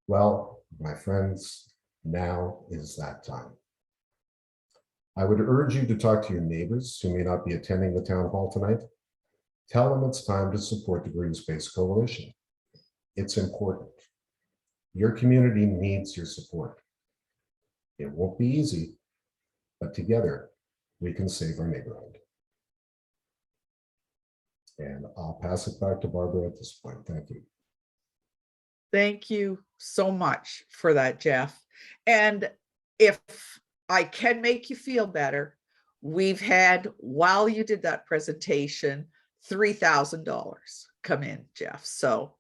Well, my friends, now is that time. I would urge you to talk to your neighbors who may not be attending the town hall tonight. Tell them it's time to support the Green Space Coalition. It's important. Your community needs your support. It won't be easy, but together we can save our neighborhood. And I'll pass it back to Barbara at this point. Thank you. Thank you so much for that, Jeff. And if I can make you feel better, we've had, while you did that presentation, $3,000 come in, Jeff. So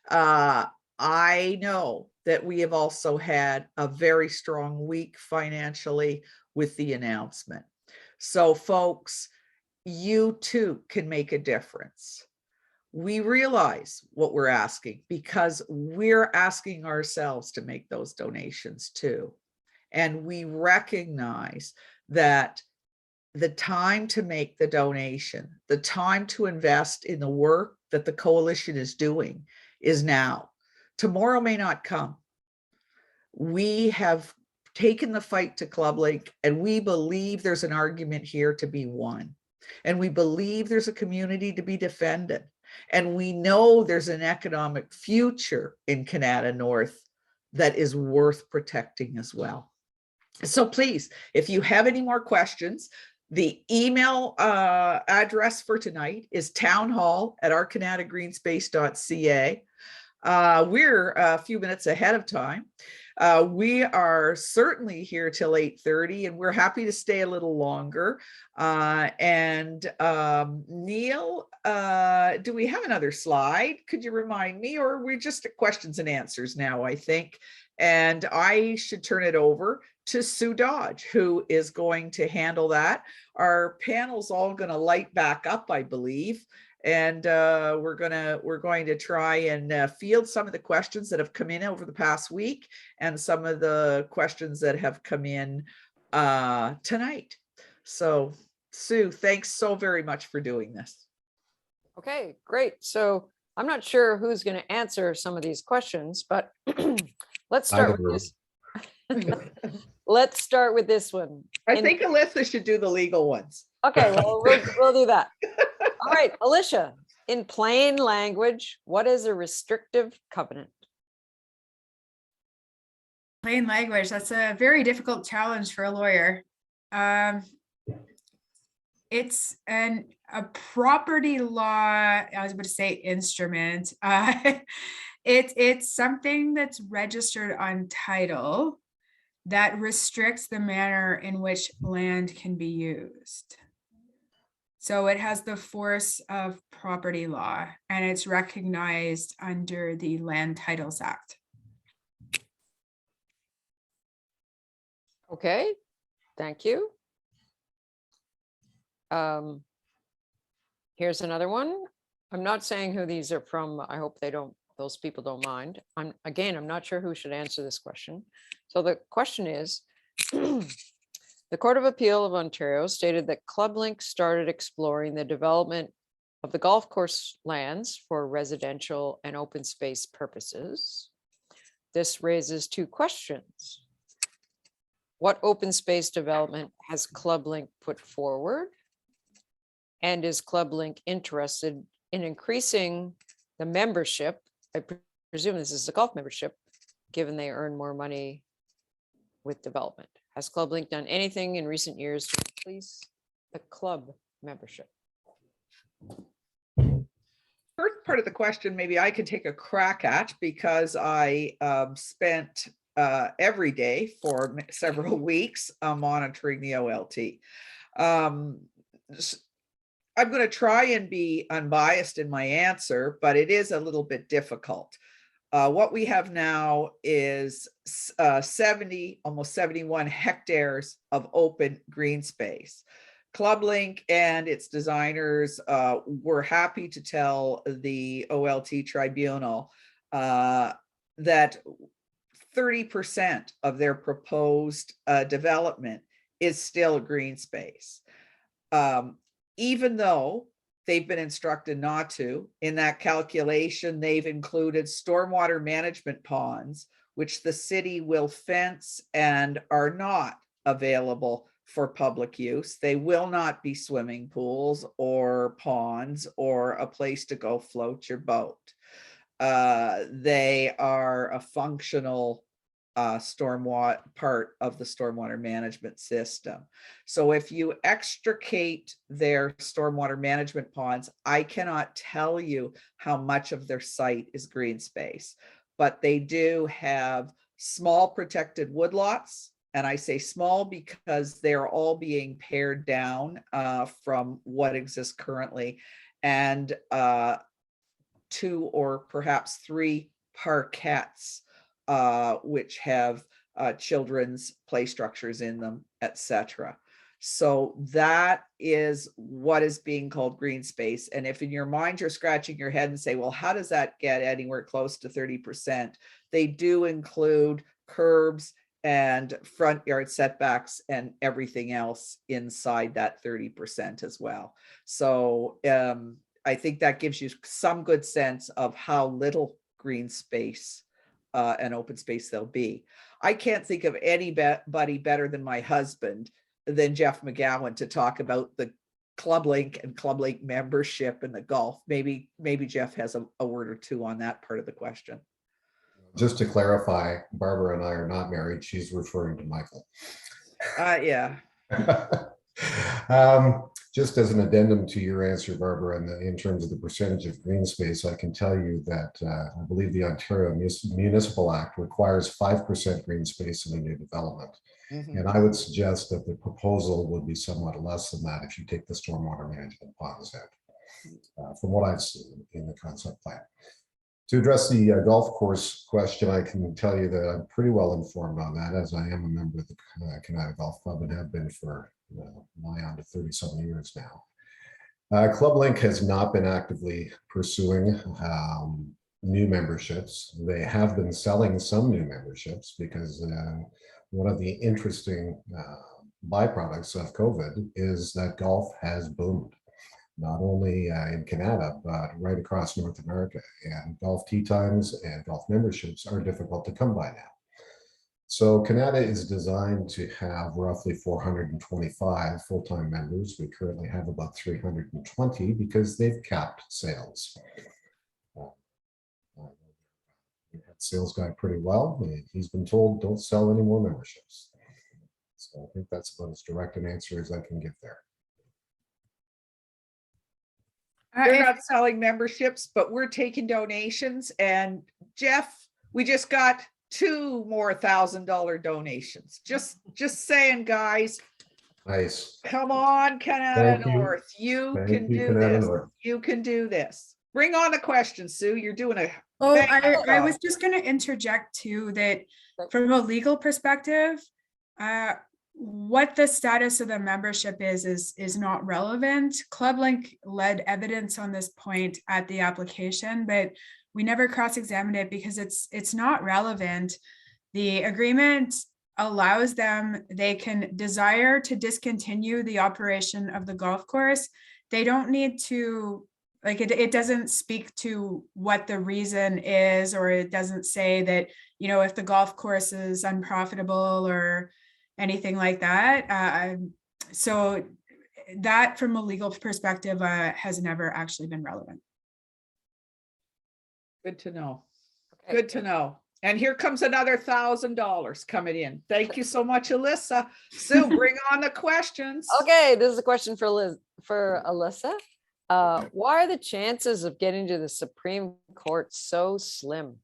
I know that we have also had a very strong week financially with the announcement. So folks, you too can make a difference. We realize what we're asking because we're asking ourselves to make those donations too. And we recognize that the time to make the donation, the time to invest in the work that the coalition is doing is now. Tomorrow may not come. We have taken the fight to Clublink, and we believe there's an argument here to be won. And we believe there's a community to be defended. And we know there's an economic future in Kanata North that is worth protecting as well. So please, if you have any more questions, the email address for tonight is townhall@ourkanatagreenspace.ca. We're a few minutes ahead of time. We are certainly here till 8:30, and we're happy to stay a little longer. Neil, do we have another slide? Could you remind me, or we're just at questions and answers now, I think. And I should turn it over to Sue Dodge, who is going to handle that. Our panel's all going to light back up, I believe. And we're going to try and field some of the questions that have come in over the past week and some of the questions that have come in tonight. So Sue, thanks so very much for doing this. Okay, great. So I'm not sure who's going to answer some of these questions, but let's start with this. Let's start with this one. I think Alyssa should do the legal ones. Okay, well, we'll do that. All right, Alicia, in plain language, what is a restrictive covenant? Plain language, that's a very difficult challenge for a lawyer. It's a property law, I was about to say instrument. It's something that's registered on title that restricts the manner in which land can be used. So it has the force of property law, and it's recognized under the Land Titles Act. Okay, thank you. Here's another one. I'm not saying who these are from. I hope those people don't mind. I'm not sure who should answer this question. So the question is, the Court of Appeal of Ontario stated that Clublink started exploring the development of the golf course lands for residential and open space purposes. This raises two questions. What open space development has Clublink put forward? And is Clublink interested in increasing the membership? I presume this is a golf membership, given they earn more money with development. Has Clublink done anything in recent years to increase the club membership? First part of the question, maybe I could take a crack at, because I spent every day for several weeks monitoring the OLT. I'm going to try and be unbiased in my answer, but it is a little bit difficult. What we have now is 70, almost 71 hectares of open green space. Clublink and its designers were happy to tell the OLT tribunal that 30% of their proposed development is still green space. Even though they've been instructed not to, in that calculation, they've included stormwater management ponds, which the city will fence and are not available for public use. They will not be swimming pools or ponds or a place to go float your boat. They are a functional stormwater part of the stormwater management system. So if you extricate their stormwater management ponds, I cannot tell you how much of their site is green space, but they do have small protected woodlots. And I say small because they're all being pared down from what exists currently, and 2 or perhaps 3 parkettes, which have children's play structures in them, etc. So that is what is being called green space. And if in your mind you're scratching your head and say, well, how does that get anywhere close to 30%? They do include curbs and front yard setbacks and everything else inside that 30% as well. So I think that gives you some good sense of how little green space and open space there'll be. I can't think of anybody better than my husband, than Jeff McGowan, to talk about the Clublink and Clublink membership and the golf. Maybe Jeff has a word or two on that part of the question. Just to clarify, Barbara and I are not married. She's referring to Michael. Yeah. Just as an addendum to your answer, Barbara, in terms of the percentage of green space, I can tell you that I believe the Ontario Municipal Act requires 5% green space in a new development. Mm-hmm. And I would suggest that the proposal would be somewhat less than that if you take the stormwater management ponds out, from what I've seen in the concept plan. To address the golf course question, I can tell you that I'm pretty well informed on that, as I am a member of the Kanata Golf Club and have been for nigh on to 30-some years now. Clublink has not been actively pursuing new memberships. They have been selling some new memberships because one of the interesting byproducts of COVID is that golf has boomed. Not only in Canada, but right across North America. And golf tee times and golf memberships are difficult to come by now. So Canada is designed to have roughly 425 full-time members. We currently have about 320 because they've capped sales. We had sales guy pretty well. He's been told don't sell any more memberships. So I think that's about as direct an answer as I can give there. They're not selling memberships, but we're taking donations. And Jeff, we just got 2 more $1,000 donations. Just saying, guys. Nice. Come on, Kanata North. You can do this. You can do this. Bring on the question, Sue. You're doing a. Oh, I was just going to interject too that from a legal perspective, what the status of the membership is not relevant. Clublink led evidence on this point at the application, but we never cross-examined it because it's not relevant. The agreement allows them, they can desire to discontinue the operation of the golf course. They don't need to Like it doesn't speak to what the reason is, or it doesn't say that, you know, if the golf course is unprofitable or anything like that. So that from a legal perspective has never actually been relevant. Good to know. Okay. Good to know. And here comes another $1,000 coming in. Thank you so much, Alyssa. Sue, bring on the questions. Okay, this is a question for Alyssa. Why are the chances of getting to the Supreme Court so slim?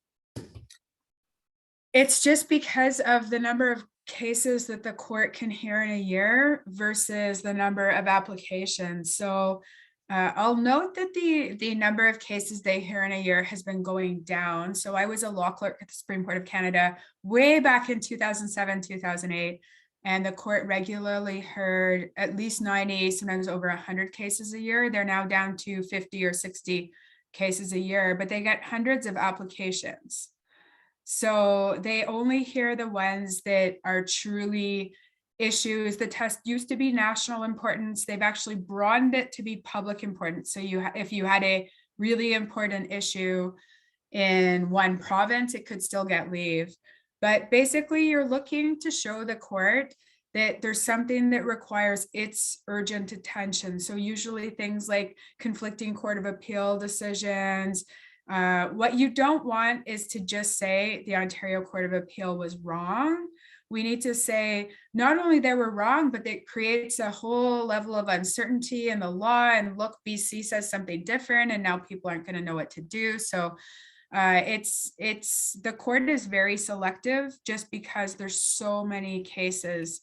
It's just because of the number of cases that the court can hear in a year versus the number of applications. So I'll note that the number of cases they hear in a year has been going down. So I was a law clerk at the Supreme Court of Canada way back in 2007, 2008, and the court regularly heard at least 90, sometimes over 100 cases a year. They're now down to 50 or 60 cases a year, but they get hundreds of applications. So they only hear the ones that are truly issues. The test used to be national importance. They've actually broadened it to be public importance. So if you had a really important issue in one province, it could still get leave. But basically, you're looking to show the court that there's something that requires its urgent attention. So usually things like conflicting Court of Appeal decisions. What you don't want is to just say the Ontario Court of Appeal was wrong. We need to say not only they were wrong, but it creates a whole level of uncertainty in the law. And look, BC says something different, and now people aren't going to know what to do. So the court is very selective just because there's so many cases.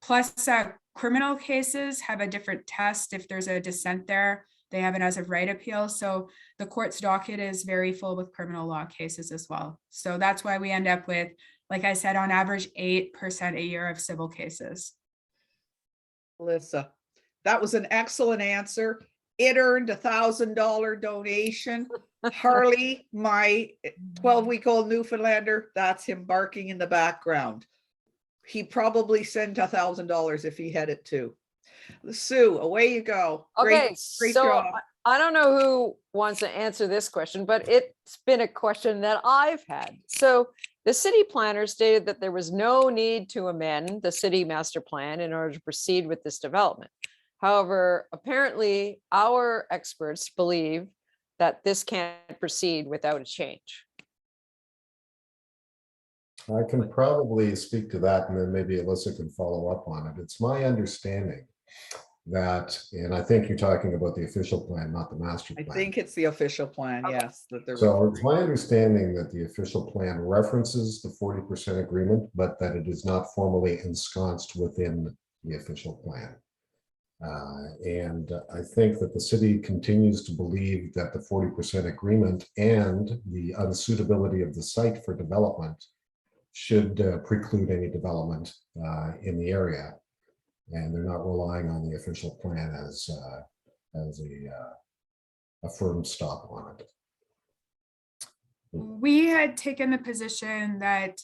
Plus, criminal cases have a different test. If there's a dissent there, they have an as of right appeal. So the court's docket is very full with criminal law cases as well. So that's why we end up with, like I said, on average, 8% a year of civil cases. Alyssa, that was an excellent answer. It earned $1,000 donation. Harley, my 12-week-old Newfoundlander, that's him barking in the background. He probably sent $1,000 if he had it too. Sue, away you go. Okay, Great so job. I don't know who wants to answer this question, but it's been a question that I've had. So the city planner stated that there was no need to amend the city master plan in order to proceed with this development. However, apparently our experts believe that this can't proceed without a change. I can probably speak to that, and then maybe Alyssa can follow up on it. It's my understanding that, and I think you're talking about the official plan, not the master I plan. think it's the official plan, yes. That they're So it's my understanding that the official plan references the 40% agreement, but that it is not formally ensconced within the official plan. And I think that the city continues to believe that the 40% agreement and the unsuitability of the site for development should preclude any development in the area. And they're not relying on the official plan as a firm stop on it. We had taken the position that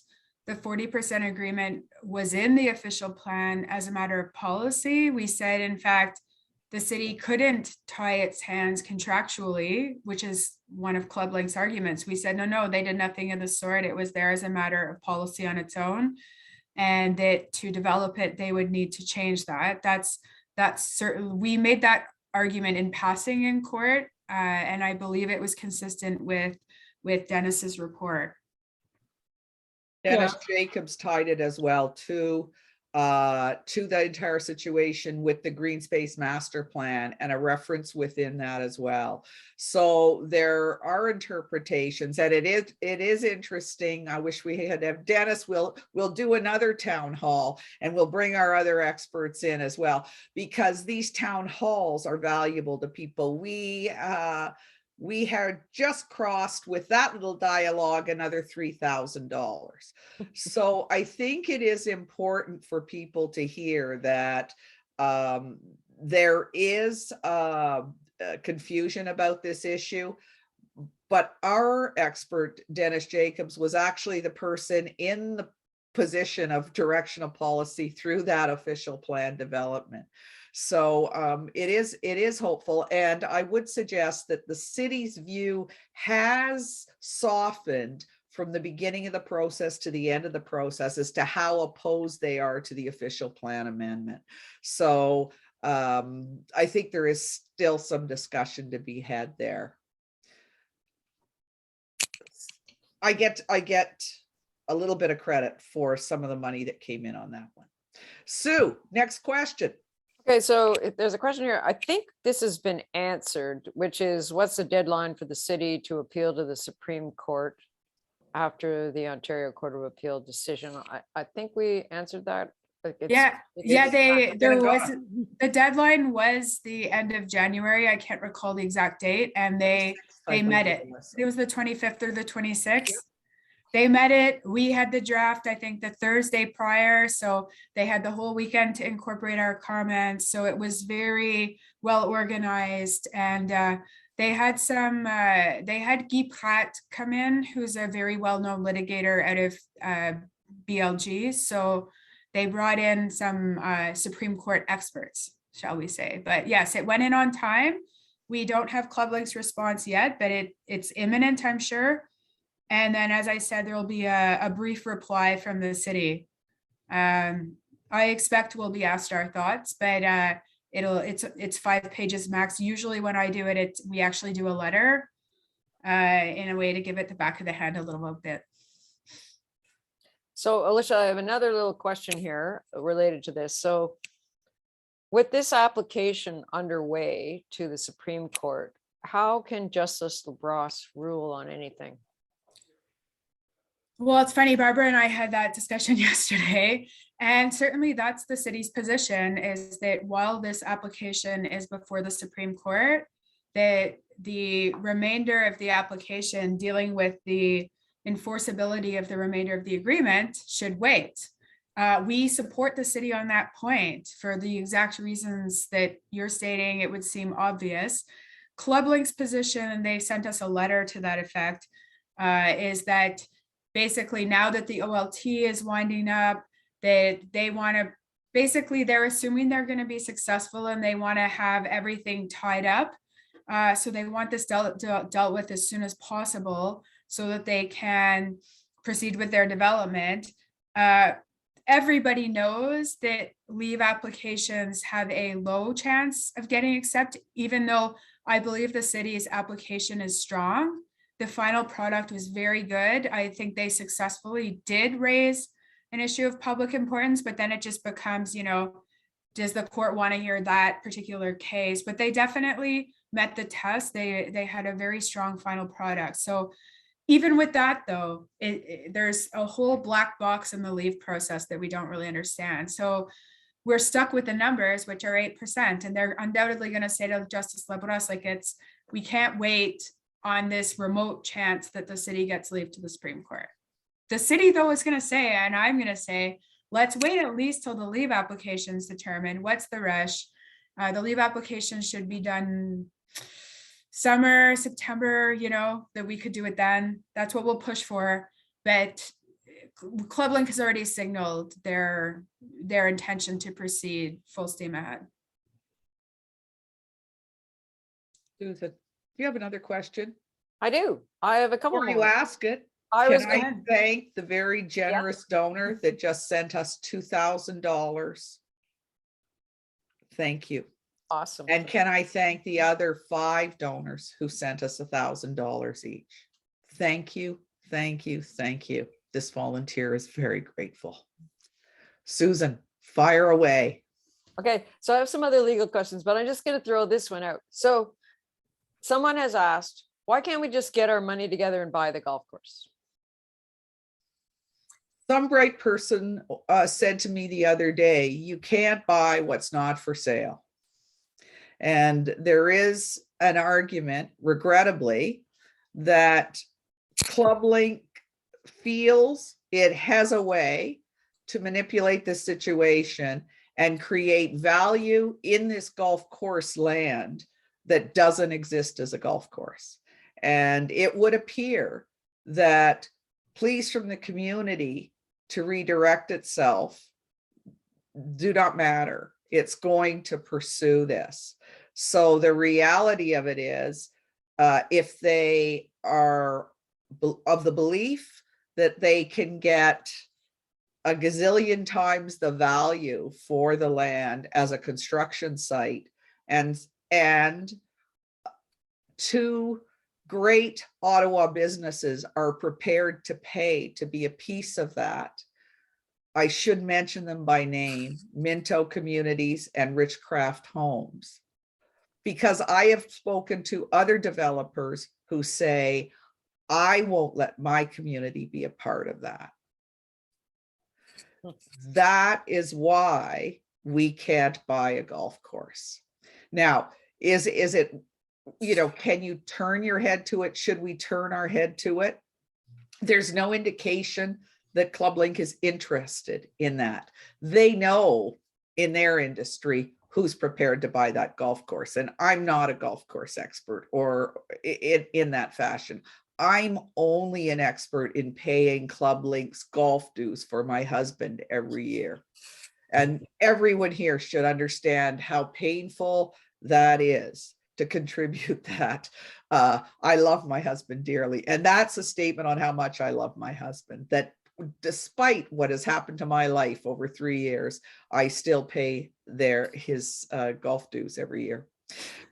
the 40% agreement was in the official plan as a matter of policy. We said, in fact, the city couldn't tie its hands contractually, which is one of Clublink's arguments. We said, no, they did nothing of the sort. It was there as a matter of policy on its own. And that to develop it, they would need to change that. That's certain. We made that argument in passing in court, and I believe it was consistent with Dennis's report. Dennis Jacobs tied it as well to the entire situation with the green space master plan and a reference within that as well. So there are interpretations, and it is interesting. I wish we had Dennis. We'll do another town hall, and we'll bring our other experts in as well, because these town halls are valuable to people. We had just crossed with that little dialogue another $3,000. So I think it is important for people to hear that there is confusion about this issue, but our expert, Dennis Jacobs, was actually the person in the position of directional policy through that official plan development. So it is hopeful. And I would suggest that the city's view has softened from the beginning of the process to the end of the process as to how opposed they are to the official plan amendment. So I think there is still some discussion to be had there. I get a little bit of credit for some of the money that came in on that one. Sue, next question. Okay, so if there's a question here. I think this has been answered, which is what's the deadline for the city to appeal to the Supreme Court after the Ontario Court of Appeal decision? I think we answered that. Like The deadline was the end of January. I can't recall the exact date, and they met it. It was the 25th or the 26th. They met it. We had the draft, I think, the Thursday prior. So they had the whole weekend to incorporate our comments. So it was very well organized. And they had Guy Pratt come in, who's a very well-known litigator out of BLG. So they brought in some Supreme Court experts, shall we say. But yes, it went in on time. We don't have Clublink's response yet, but it's imminent, I'm sure. And then, as I said, there will be a brief reply from the city. I expect we'll be asked our thoughts, but it's 5 pages max. Usually when I do it, we actually do a letter in a way to give it the back of the hand a little bit. So Alicia, I have another little question here related to this. So with this application underway to the Supreme Court, how can Justice LaBrosse rule on anything? Well, it's funny, Barbara and I had that discussion yesterday, and certainly that's the city's position, is that while this application is before the Supreme Court, that the remainder of the application dealing with the enforceability of the remainder of the agreement should wait. We support the city on that point for the exact reasons that you're stating. It would seem obvious. Clublink's position, and they sent us a letter to that effect, is that basically now that the OLT is winding up, that they want to, basically they're assuming they're going to be successful and they want to have everything tied up. So they want this dealt with as soon as possible so that they can proceed with their development. Everybody knows that leave applications have a low chance of getting accepted, even though I believe the city's application is strong. The final product was very good. I think they successfully did raise an issue of public importance, but then it just becomes, does the court want to hear that particular case? But they definitely met the test. They had a very strong final product. So even with that, though, there's a whole black box in the leave process that we don't really understand. So we're stuck with the numbers, which are 8%, and they're undoubtedly going to say to Justice LaBrosse, we can't wait on this remote chance that the city gets leave to the Supreme Court. The city, though, is going to say, and I'm going to say, let's wait at least till the leave applications determined. What's the rush? The leave application should be done summer, September, that we could do it then. That's what we'll push for. But Clublink has already signaled their intention to proceed full steam ahead. Susan, do you have another question? I do. I have a couple Before you more. ask it, I was can I going thank the very generous donor that just sent us $2,000? Thank you. awesome. And can I thank the other 5 donors who sent us $1,000 each? Thank you, thank you, thank you. This volunteer is very grateful. Susan, fire away. Okay, so I have some other legal questions, but I'm just going to throw this one out. So someone has asked, why can't we just get our money together and buy the golf course? Some bright person said to me the other day, you can't buy what's not for sale. And there is an argument, regrettably, that Clublink feels it has a way to manipulate the situation and create value in this golf course land that doesn't exist as a golf course. And it would appear that pleas from the community to redirect itself do not matter it's going to pursue this. So the reality of it is, if they are of the belief that they can get a gazillion times the value for the land as a construction site, and two great Ottawa businesses are prepared to pay to be a piece of that. I should mention them by name: Minto Communities and Richcraft Homes, because I have spoken to other developers who say, I won't let my community be a part of that. That is why we can't buy a golf course. Now, is it, you know, can you turn your head to it? Should we turn our head to it? There's no indication that Clublink is interested in that. They know in their industry who's prepared to buy that golf course. And I'm not a golf course expert or in that fashion. I'm only an expert in paying Clublink's golf dues for my husband every year. And everyone here should understand how painful that is to contribute that. I love my husband dearly. And that's a statement on how much I love my husband, that despite what has happened to my life over 3 years, I still pay his golf dues every year.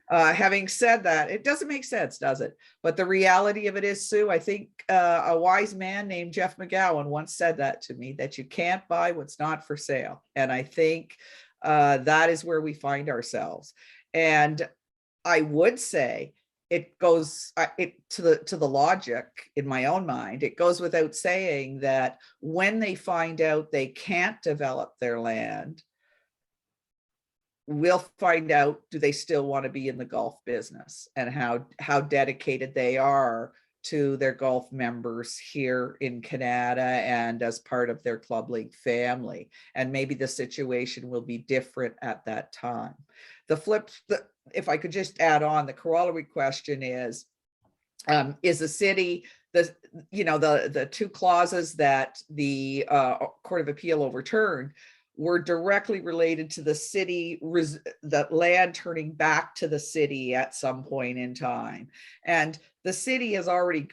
Having said that, it doesn't make sense, does it? But the reality of it is, Sue, I think a wise man named Jeff McGowan once said that to me, that you can't buy what's not for sale. And I think that is where we find ourselves. And I would say it goes to the logic in my own mind. It goes without saying that when they find out they can't develop their land, we'll find out, do they still want to be in the golf business, and how dedicated they are to their golf members here in Kanata and as part of their Clublink family. And maybe the situation will be different at that time. If I could just add on, the corollary question is the city, the two clauses that the Court of Appeal overturned were directly related to the city, the land turning back to the city at some point in time. And the city has already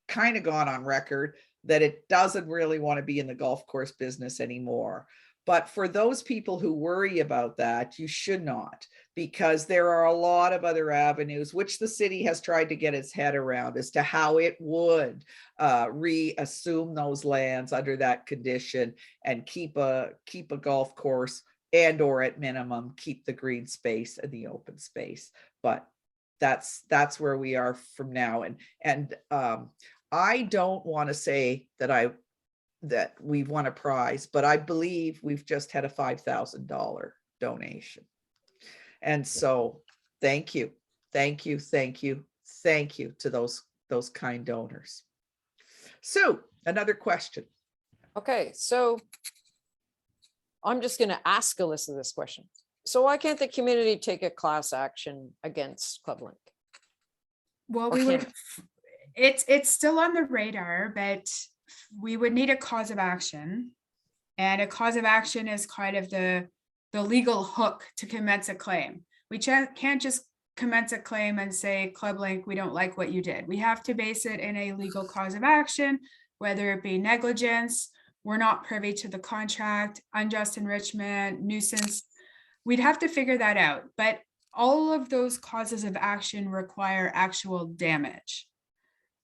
kind of gone on record that it doesn't really want to be in the golf course business anymore. But for those people who worry about that, you should not, because there are a lot of other avenues which the city has tried to get its head around as to how it would reassume those lands under that condition and keep a golf course, and or at minimum keep the green space and the open space. But that's where we are from now. And I don't want to say that we've won a prize, but I believe we've just had a $5,000 donation. And so thank you to those kind donors. So another question. Okay, so I'm just going to ask Alyssa this question. So why can't the community take a class action against Clublink? Well, Or we would, can't- it's still on the radar, but we would need a cause of action. And a cause of action is kind of the legal hook to commence a claim. We can't just commence a claim and say, Clublink, we don't like what you did. We have to base it in a legal cause of action, whether it be negligence, we're not privy to the contract, unjust enrichment, nuisance. We'd have to figure that out. But all of those causes of action require actual damage.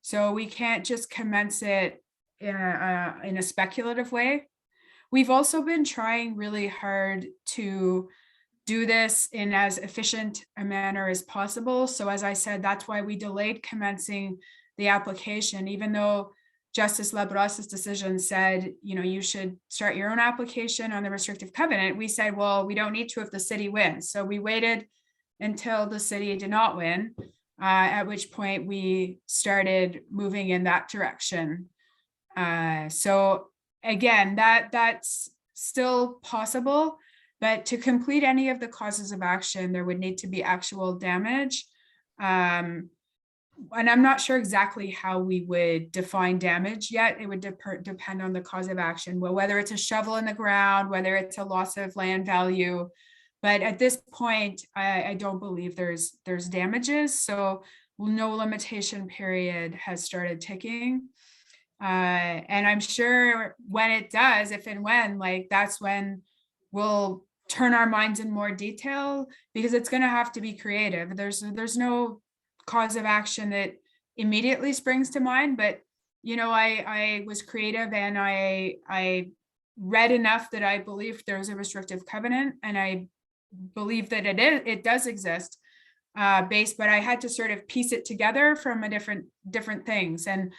So we can't just commence it in a speculative way. We've also been trying really hard to do this in as efficient a manner as possible. So as I said, that's why we delayed commencing the application, even though Justice Labros's decision said, you should start your own application on the restrictive covenant. We said, well, we don't need to if the city wins. So we waited until the city did not win, at which point we started moving in that direction. So again, that's still possible, but to complete any of the causes of action, there would need to be actual damage. And I'm not sure exactly how we would define damage yet. It would depend on the cause of action. Well, whether it's a shovel in the ground, whether it's a loss of land value, But at this point, I don't believe there's damages. So no limitation period has started ticking. And I'm sure when it does, if and when, like, that's when we'll turn our minds in more detail, because it's going to have to be creative. There's no cause of action that immediately springs to mind, but you know, I was creative, and I read enough that I believe there's a restrictive covenant, and I believe that it does exist, but I had to sort of piece it together from a different things. And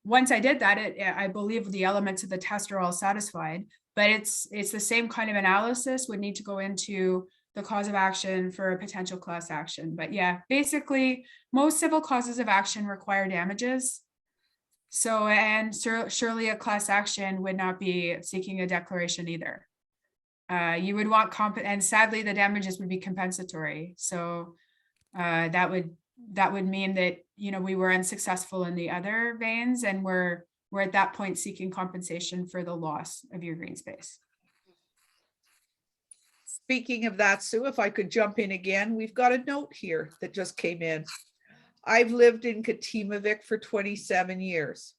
once I did that, I believe the elements of the test are all satisfied, but it's the same kind of analysis would need to go into the cause of action for a potential class action. But yeah, basically most civil causes of action require damages. So, and surely a class action would not be seeking a declaration either. You would want and sadly the damages would be compensatory. So that would mean that, you know, we were unsuccessful in the other veins, and we're at that point seeking compensation for the loss of your green space. Speaking of that, Sue, if I could jump in again, we've got a note here that just came in. I've lived in Katimavik for 27 years.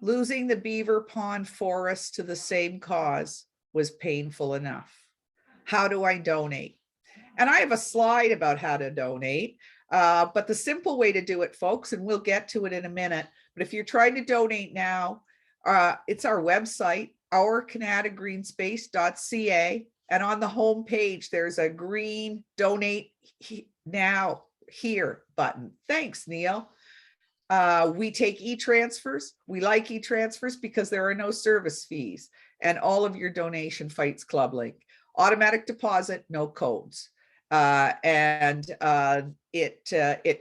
Losing the Beaver Pond Forest to the same cause was painful enough. How do I donate? And I have a slide about how to donate, but the simple way to do it, folks, and we'll get to it in a minute, but if you're trying to donate now, it's our website, ourkanatagreenspace.ca, and on the home page, there's a green donate now here button. Thanks, Neil. We take e-transfers. We like e-transfers because there are no service fees, and all of your donation fights Clublink. Automatic deposit, no codes. It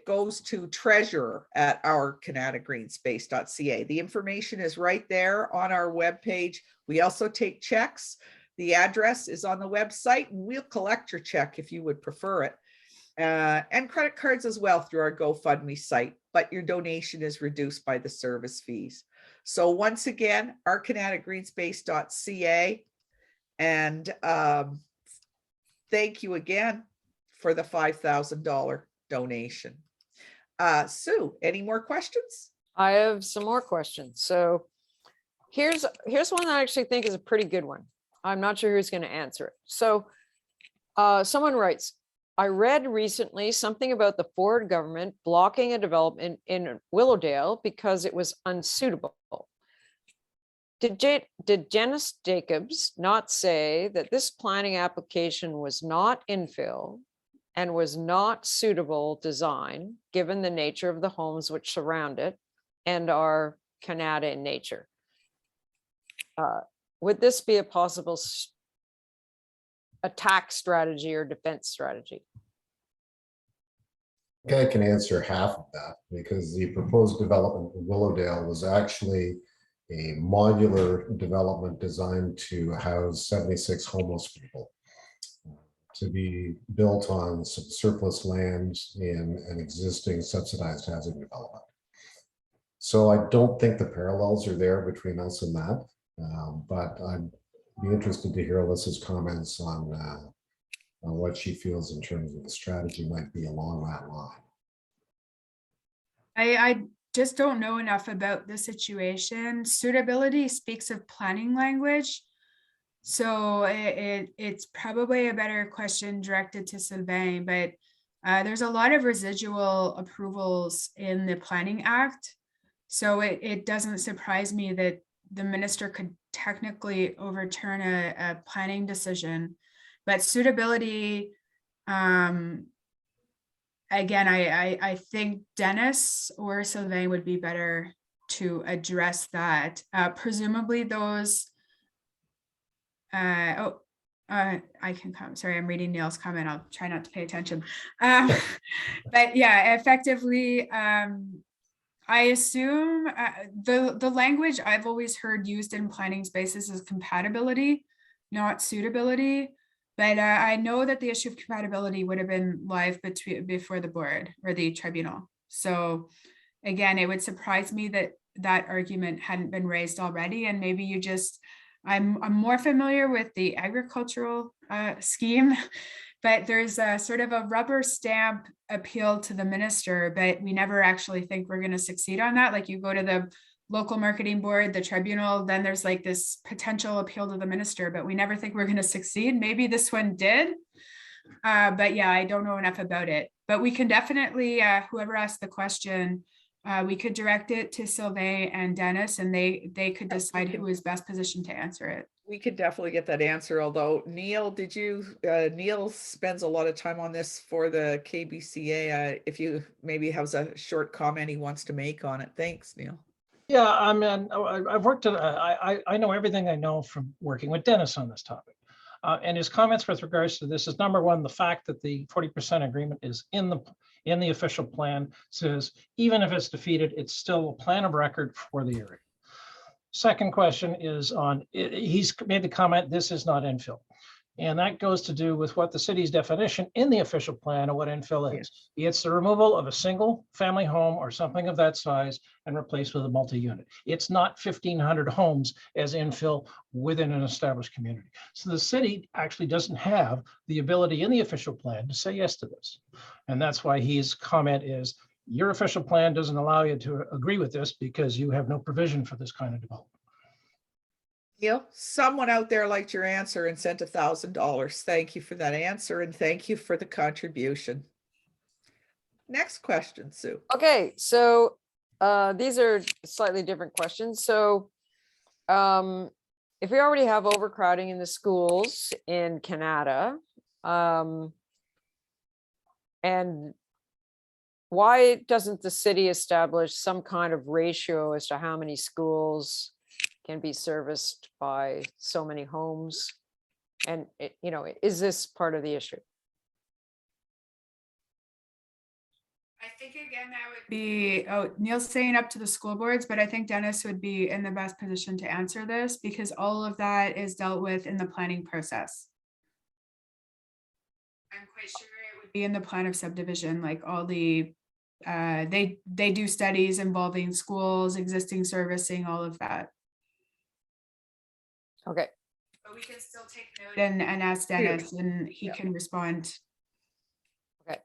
goes to treasurer at ourkanatagreenspace.ca. The information is right there on our webpage. We also take checks. The address is on the website, and we'll collect your check if you would prefer it. And credit cards as well through our GoFundMe site, but your donation is reduced by the service fees. So once again, ourkanatagreenspace.ca, and thank you again for the $5,000 donation. Sue, any more questions? I have some more questions. So here's one that I actually think is a pretty good one. I'm not sure who's going to answer it. So someone writes, I read recently something about the Ford government blocking a development in Willowdale because it was unsuitable. Did Janice Jacobs not say that this planning application was not infill and was not suitable design, given the nature of the homes which surround it and are Kanata in nature? Would this be a possible attack strategy or defense strategy? I can answer half of that, because the proposed development in Willowdale was actually a modular development designed to house 76 homeless people, to be built on some surplus land in an existing subsidized housing development. So I don't think the parallels are there between us and that, but I'd be interested to hear Alyssa's comments on what she feels in terms of the strategy might be along that line. I just don't know enough about the situation. Suitability speaks of planning language. So it's probably a better question directed to Sylvain, but there's a lot of residual approvals in the Planning Act. So it doesn't surprise me that the minister could technically overturn a planning decision, but suitability, again, I think Dennis or Sylvain would be better to address that. Presumably those, I can come, sorry, I'm reading Neil's comment. I'll try not to pay attention. But yeah, effectively, I assume the language I've always heard used in planning spaces is compatibility, not suitability. But I know that the issue of compatibility would have been live before the board or the tribunal. So again, it would surprise me that that argument hadn't been raised already. And maybe you just, I'm more familiar with the agricultural scheme but there's a sort of a rubber stamp appeal to the minister, but we never actually think we're going to succeed on that. Like you go to the local marketing board, the tribunal, then there's like this potential appeal to the minister, but we never think we're going to succeed. Maybe this one did. But yeah, I don't know enough about it, but we can definitely, whoever asked the question, we could direct it to Sylvain and Dennis, and they could decide who is best positioned to answer it. We could definitely get that answer, although Neil, Neil spends a lot of time on this for the KBCA. If you maybe has a short comment he wants to make on it. Thanks, Neil. Yeah, I mean, I've worked at, I know everything I know from working with Dennis on this topic. And his comments with regards to this is, number one, the fact that the 40% agreement is in the official plan says, even if it's defeated, it's still a plan of record for the area. Second question is on, he's made the comment, this is not infill. And that goes to do with what the city's definition in the official plan of what infill is. It's the removal of a single family home or something of that size and replaced with a multi-unit. It's not 1,500 homes as infill within an established community. So the city actually doesn't have the ability in the official plan to say yes to this. And that's why his comment is, your official plan doesn't allow you to agree with this because you have no provision for this kind of development. Neil, someone out there liked your answer and sent $1,000. Thank you for that answer, and thank you for the contribution. Next question, Sue. Okay, so these are slightly different questions. So if we already have overcrowding in the schools in Kanata, and why doesn't the city establish some kind of ratio as to how many schools can be serviced by so many homes? And is this part of the issue? I think again, that would be, Neil's saying up to the school boards, but I think Dennis would be in the best position to answer this because all of that is dealt with in the planning process. I'm quite sure it would be in the plan of subdivision, like all the, they do studies involving schools, existing servicing, all of that. Okay. But we can still take note and ask Dennis and he can respond. Okay.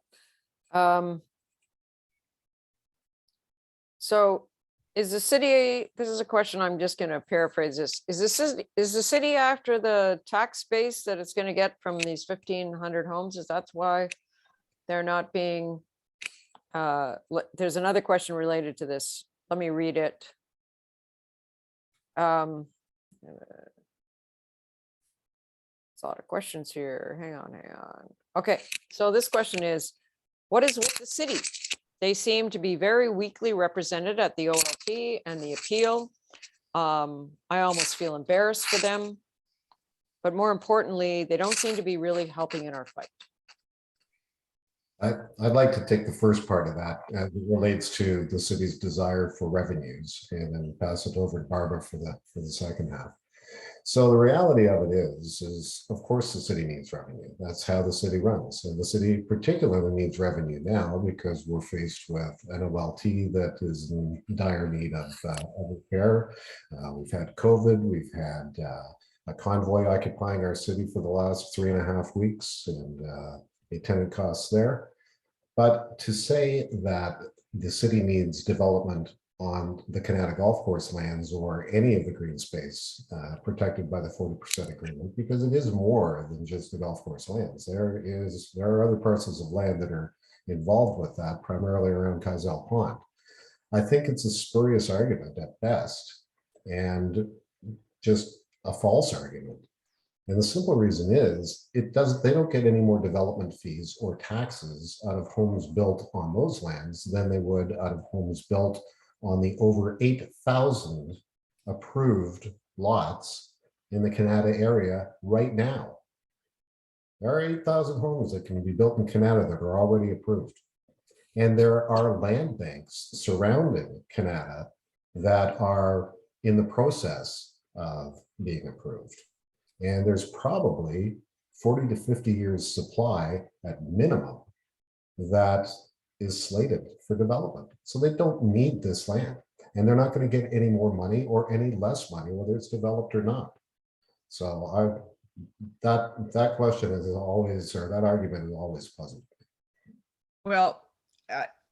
So is the city, this is a question, I'm just going to paraphrase this. Is the city after the tax base that it's going to get from these 1,500 homes? Is that why they're not being, there's another question related to this. Let me read it. It's a lot of questions here. Hang on. Okay, so this question is, what is with the city? They seem to be very weakly represented at the OLT and the appeal. I almost feel embarrassed for them, but more importantly, they don't seem to be really helping in our fight. I'd like to take the first part of that as it relates to the city's desire for revenues, and then pass it over to Barbara for the second half. So the reality of it is of course the city needs revenue. That's how the city runs. And the city particularly needs revenue now because we're faced with an OLT that is in dire need of repair. We've had COVID, we've had a convoy occupying our city for the last 3.5 weeks, and attendant costs there. But to say that the city needs development on the Kanata Golf Course lands or any of the green space protected by the 40% agreement, because it is more than just the golf course lands. There are other parcels of land that are involved with that, primarily around Kazelle Pond. I think it's a spurious argument at best, and just a false argument. And the simple reason is they don't get any more development fees or taxes out of homes built on those lands than they would out of homes built on the over 8,000 approved lots in the Kanata area right now. There are 8,000 homes that can be built in Kanata that are already approved. And there are land banks surrounding Kanata that are in the process of being approved. And there's probably 40 to 50 years supply at minimum that is slated for development. So they don't need this land, and they're not going to get any more money or any less money, whether it's developed or not. So that question is always, or that argument is always puzzled. Well,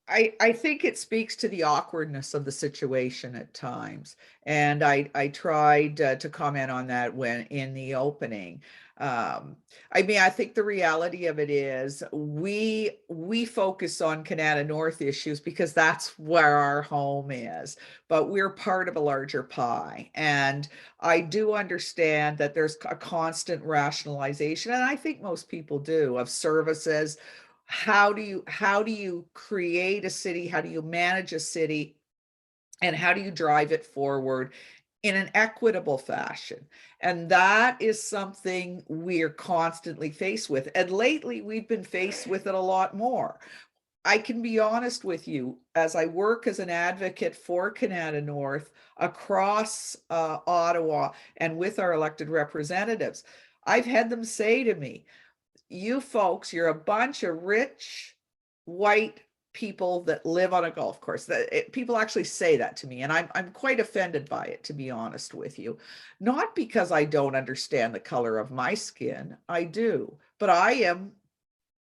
I think it speaks to the awkwardness of the situation at times. And I tried to comment on that when in the opening. I mean, I think the reality of it is we focus on Kanata North issues because that's where our home is, but we're part of a larger pie. And I do understand that there's a constant rationalization, and I think most people do, of services. How do you create a city? How do you manage a city? And how do you drive it forward in an equitable fashion? And that is something we're constantly faced with. And lately we've been faced with it a lot more. I can be honest with you, as I work as an advocate for Kanata North across Ottawa and with our elected representatives, I've had them say to me, you folks, you're a bunch of rich white people that live on a golf course. People actually say that to me, and I'm quite offended by it, to be honest with you. Not because I don't understand the color of my skin, I do, but I am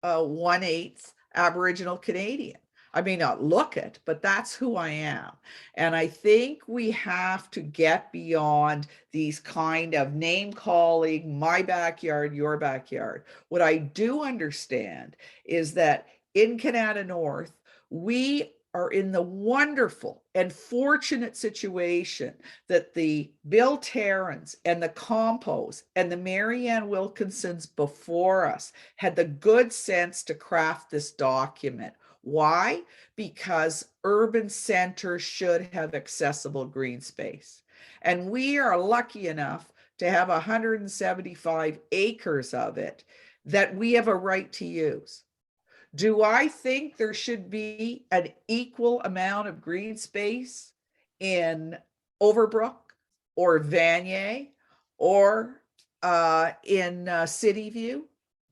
a 1/8 Aboriginal Canadian. I may not look it, but that's who I am. And I think we have to get beyond these kind of name calling, my backyard, your backyard. What I do understand is that in Kanata North, we are in the wonderful and fortunate situation that the Bill Tarrants and the Compos and the Marianne Wilkinsons before us had the good sense to craft this document. Why? Because urban centers should have accessible green space. And we are lucky enough to have 175 acres of it that we have a right to use. Do I think there should be an equal amount of green space in Overbrook or Vanier or in City View?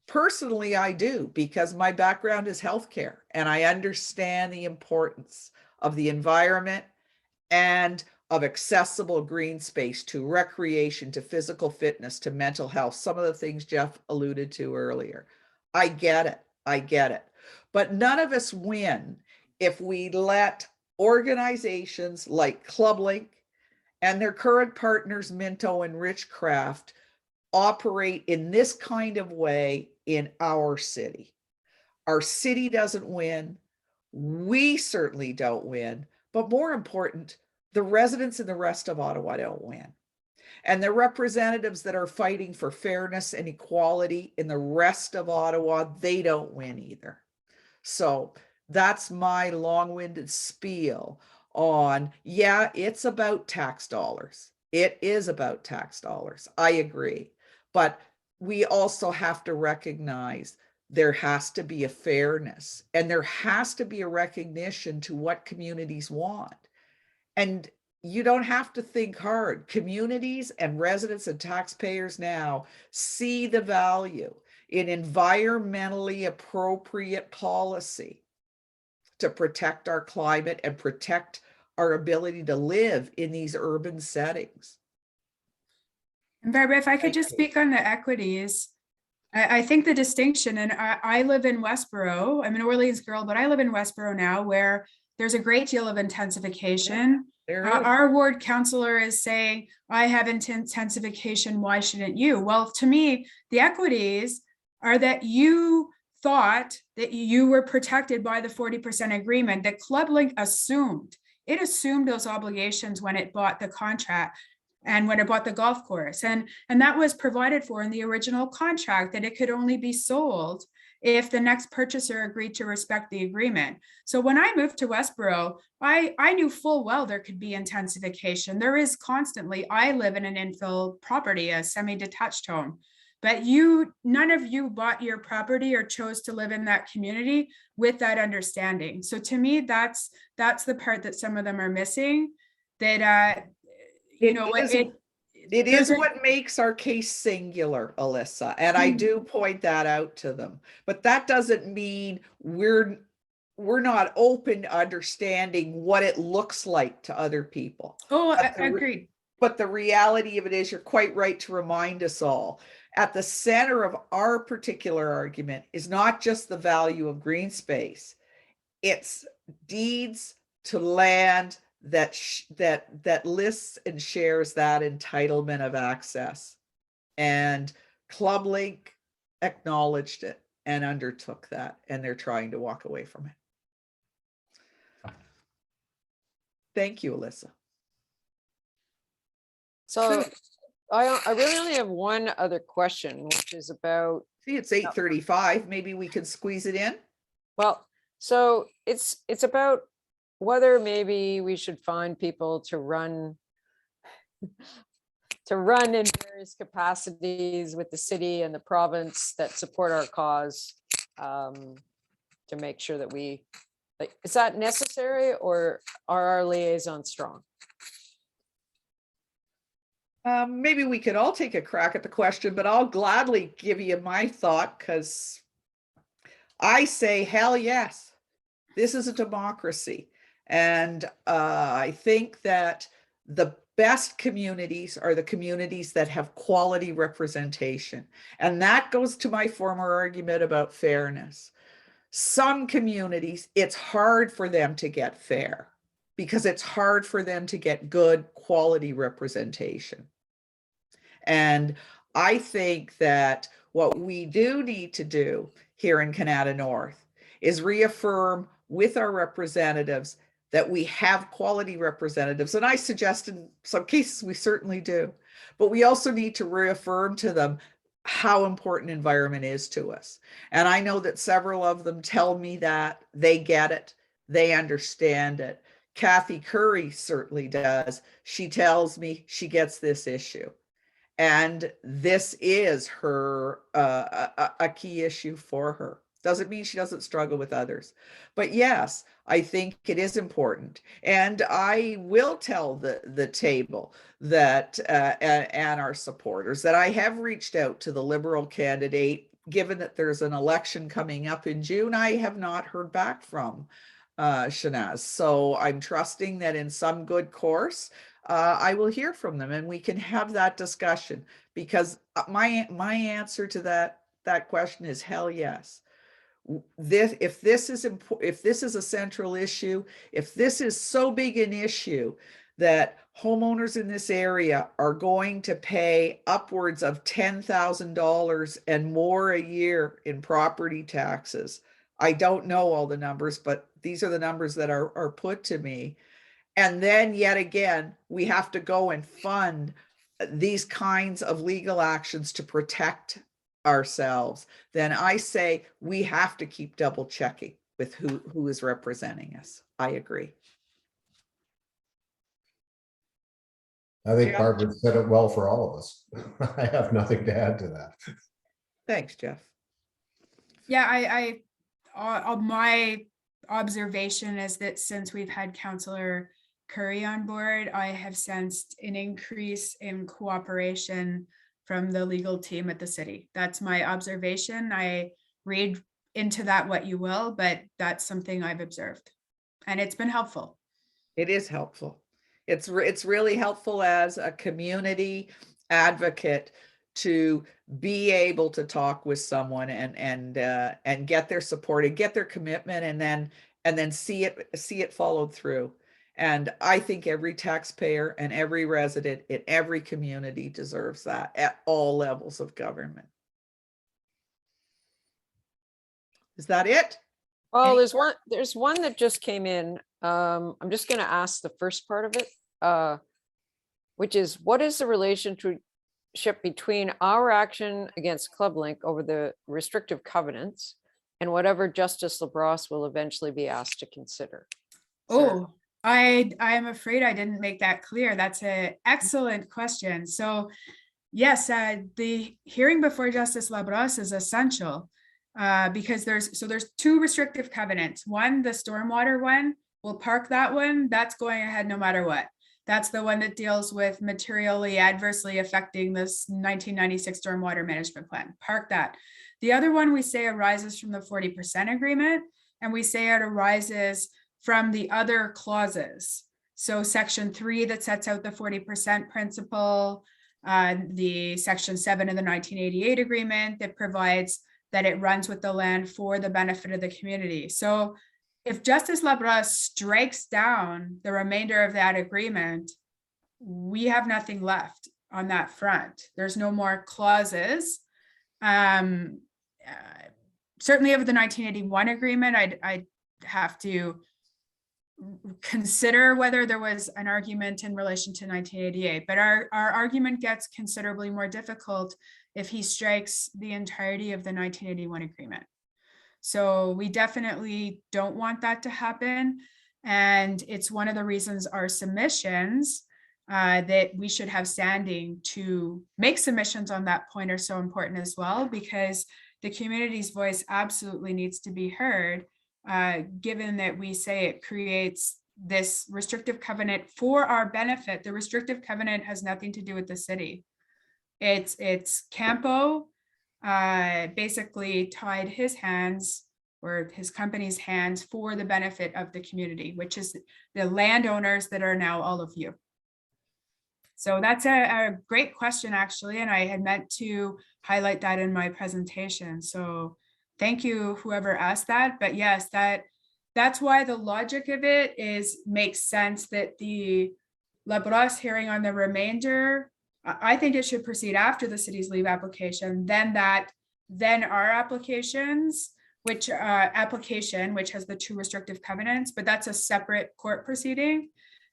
Personally, I do, because my background is healthcare and I understand the importance of the environment and of accessible green space to recreation, to physical fitness, to mental health, some of the things Jeff alluded to earlier. I get it. I get it. But none of us win if we let organizations like Clublink and their current partners, Minto and Richcraft, operate in this kind of way in our city. Our city doesn't win. We certainly don't win. But more important, the residents in the rest of Ottawa don't win. And the representatives that are fighting for fairness and equality in the rest of Ottawa, they don't win either. So that's my long-winded spiel on, yeah, it's about tax dollars. It is about tax dollars. I agree. But we also have to recognize there has to be a fairness and there has to be a recognition to what communities want. And you don't have to think hard. Communities and residents and taxpayers now see the value in environmentally appropriate policy to protect our climate and protect our ability to live in these urban settings. And Barbara, if I could Thank just you. speak on the equities, I think the distinction, and I live in Westboro, I'm an Orleans girl, but I live in Westboro now, where there's a great deal of intensification. There is. Our ward councillor is saying, I have intensification, why shouldn't you? Well, to me, the equities are that you thought that you were protected by the 40% agreement that Clublink assumed. It assumed those obligations when it bought the contract and when it bought the golf course. And that was provided for in the original contract, that it could only be sold if the next purchaser agreed to respect the agreement. So when I moved to Westboro, I knew full well there could be intensification. There is constantly. I live in an infill property, a semi-detached home, but none of you bought your property or chose to live in that community with that understanding. So to me, that's the part that some of them are missing, that it is what makes our case singular, Alyssa, and I do point that out to them. But that doesn't mean we're not open to understanding what it looks like to other people. Oh, agreed. But the reality of it is, you're quite right to remind us all. at the center of our particular argument is not just the value of green space. It's deeds to land that lists and shares that entitlement of access. And Clublink acknowledged it and undertook that, and they're trying to walk away from it. Thank you, Alyssa. So I really only have one other question, which is about, See, it's 8:35. Maybe we could squeeze it in. well, so it's about whether maybe we should find people to run in various capacities with the city and the province that support our cause, to make sure that we, like, is that necessary, or are our liaisons strong? Maybe we could all take a crack at the question, but I'll gladly give you my thought, because I say, hell yes, this is a democracy. And I think that the best communities are the communities that have quality representation. And that goes to my former argument about fairness. Some communities, it's hard for them to get fair because it's hard for them to get good quality representation. And I think that what we do need to do here in Kanata North is reaffirm with our representatives that we have quality representatives. And I suggest in some cases we certainly do, but we also need to reaffirm to them how important environment is to us. And I know that several of them tell me that they get it, they understand it. Kathy Curry certainly does. She tells me she gets this issue. And this is her a key issue for her. Doesn't mean she doesn't struggle with others. But yes, I think it is important. And I will tell the table that and our supporters that I have reached out to the Liberal candidate, given that there's an election coming up in June. I have not heard back from Shanaz. So I'm trusting that in some good course, I will hear from them and we can have that discussion, because my answer to that question is hell yes. If this is a central issue, if this is so big an issue that homeowners in this area are going to pay upwards of $10,000 and more a year in property taxes. I don't know all the numbers, but these are the numbers that are put to me. And then yet again, we have to go and fund these kinds of legal actions to protect ourselves. Then I say we have to keep double checking with who is representing us. I agree. I think Yeah. Barbara said it well for all of us. I have nothing to add to that. Thanks, Jeff. Yeah, my observation is that since we've had Councillor Curry on board, I have sensed an increase in cooperation from the legal team at the city. That's my observation. I read into that what you will, but that's something I've observed. And it's been helpful. It is helpful. It's really helpful as a community advocate to be able to talk with someone and get their support and get their commitment, and then see it followed through. And I think every taxpayer and every resident in every community deserves that at all levels of government. Is that it? Well, there's one that just came in. I'm just going to ask the first part of it, which is, what is the relationship between our action against Clublink over the restrictive covenants and whatever Justice LaBrosse will eventually be asked to consider? Oh, I'm afraid I didn't make that clear. That's an excellent question. So yes, the hearing before Justice LaBrosse is essential because there's two restrictive covenants. One, the stormwater one, we'll park that one. That's going ahead no matter what. That's the one that deals with materially adversely affecting this 1996 stormwater management plan. Park that. The other one we say arises from the 40% agreement, and we say it arises from the other clauses. So section 3 that sets out the 40% principle, the section 7 of the 1988 agreement that provides that it runs with the land for the benefit of the community. So if Justice Labrosse strikes down the remainder of that agreement, we have nothing left on that front. There's no more clauses. Certainly of the 1981 agreement, I'd have to consider whether there was an argument in relation to 1988, but our argument gets considerably more difficult if he strikes the entirety of the 1981 agreement. So we definitely don't want that to happen. And it's one of the reasons our submissions that we should have standing to make submissions on that point are so important as well, because the community's voice absolutely needs to be heard, given that we say it creates this restrictive covenant for our benefit. The restrictive covenant has nothing to do with the city. It's Campo basically tied his hands or his company's hands for the benefit of the community, which is the landowners that are now all of you. So that's a great question, actually, and I had meant to highlight that in my presentation. So thank you, whoever asked that. But yes, that's why the logic of it makes sense that the Labrosse hearing on the remainder, I think it should proceed after the city's leave application, then our applications, which has the 2 restrictive covenants, but that's a separate court proceeding.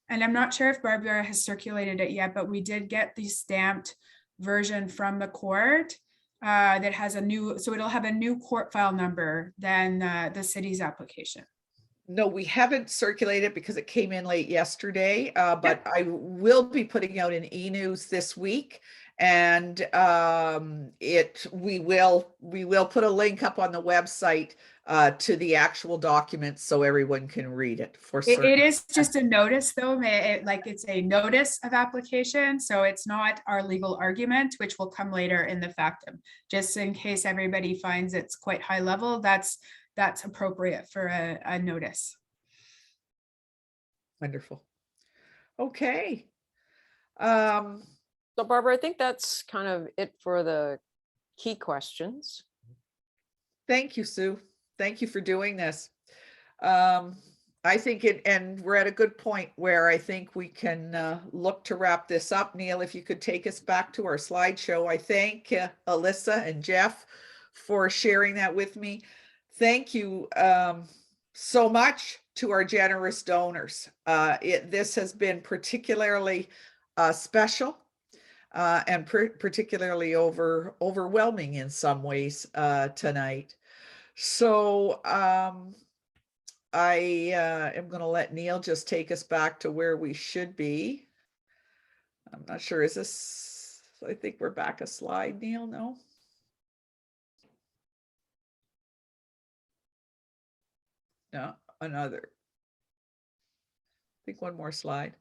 And I'm not sure if Barbara has circulated it yet, but we did get the stamped version from the court that has so it'll have a new court file number than the city's application. No, we haven't circulated because it came in late yesterday, but I will be putting out an e-news this week, and we will put a link up on the website to the actual documents so everyone can read it for certain. It is just a notice, though, it's a notice of application, so it's not our legal argument, which will come later in the factum. Just in case everybody finds it's quite high level, that's appropriate for a notice. Wonderful. Okay. So Barbara, I think that's kind of it for the key questions. Thank you, Sue. Thank you for doing this. I think and we're at a good point where I think we can look to wrap this up. Neil, if you could take us back to our slideshow. I thank Alyssa and Jeff for sharing that with me. Thank you so much to our generous donors. This has been particularly special and particularly overwhelming in some ways tonight. So I am going to let Neil just take us back to where we should be. I'm not sure, is this, I think we're back a slide, Neil, no? No, another. I think one more slide.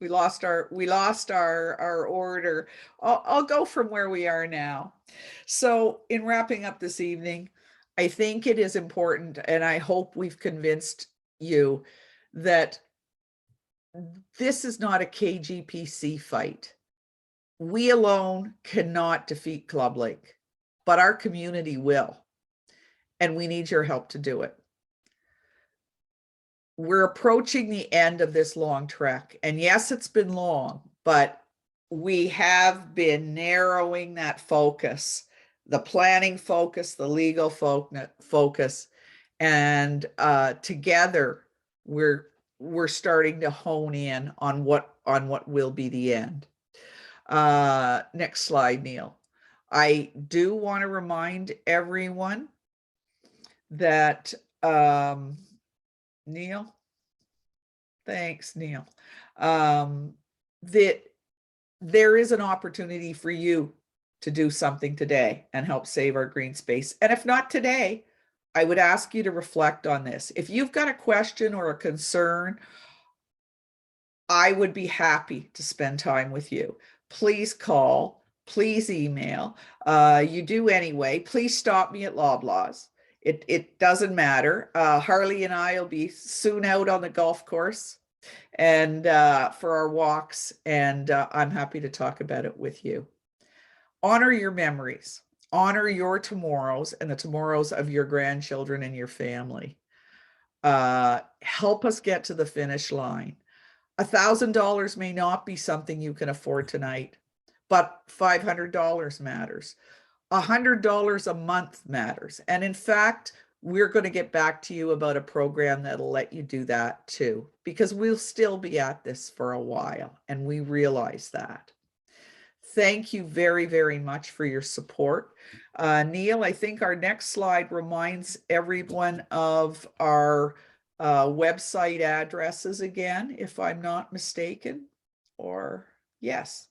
We lost our order. I'll go from where we are now. So in wrapping up this evening, I think it is important, and I hope we've convinced you that this is not a KGPC fight. We alone cannot defeat Clublink, but our community will. And we need your help to do it. We're approaching the end of this long trek. And yes, it's been long, but we have been narrowing that focus, the planning focus, the legal focus. And together we're starting to hone in on what will be the end. Next slide, Neil. I do want to remind everyone that Neil, thanks, Neil, that there is an opportunity for you to do something today and help save our green space. And if not today, I would ask you to reflect on this. If you've got a question or a concern, I would be happy to spend time with you. Please call, please email. You do anyway. Please stop me at Loblaws. It doesn't matter. Harley and I will be soon out on the golf course and for our walks. And I'm happy to talk about it with you. Honor your memories, honor your tomorrows and the tomorrows of your grandchildren and your family. Help us get to the finish line. $1,000 may not be something you can afford tonight, but $500 matters. $100 a month matters. And in fact, we're going to get back to you about a program that'll let you do that too, because we'll still be at this for a while, and we realize that. Thank you very, very much for your support. Neil, I think our next slide reminds everyone of our website addresses again, if I'm not mistaken, or yes.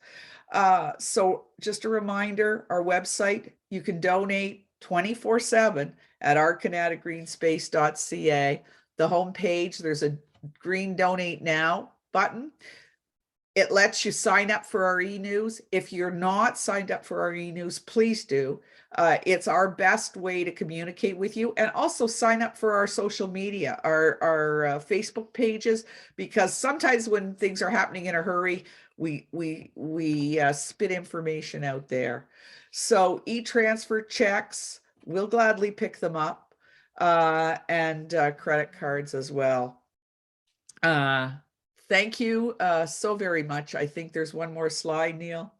So just a reminder, our website, you can donate 24/7 at ourkanatagreenspace.ca. The homepage, there's a green donate now button. It lets you sign up for our e-news. If you're not signed up for our e-news, please do. It's our best way to communicate with you, and also sign up for our social media, our Facebook pages, because sometimes when things are happening in a hurry, we spit information out there. So e-transfer checks, we'll gladly pick them up, and credit cards as well. Thank you so very much. I think there's one more slide, Neil.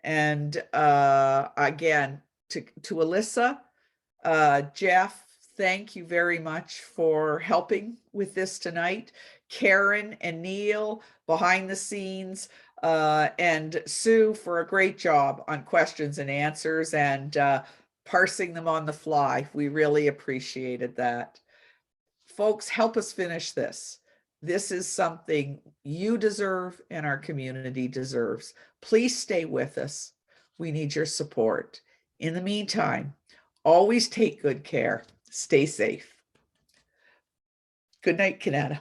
And again, to Alyssa, Jeff, thank you very much for helping with this tonight. Karen and Neil behind the scenes, and Sue for a great job on questions and answers and parsing them on the fly. We really appreciated that. Folks, help us finish this. This is something you deserve and our community deserves. Please stay with us. We need your support. In the meantime, always take good care. Stay safe. Good night, Kanata.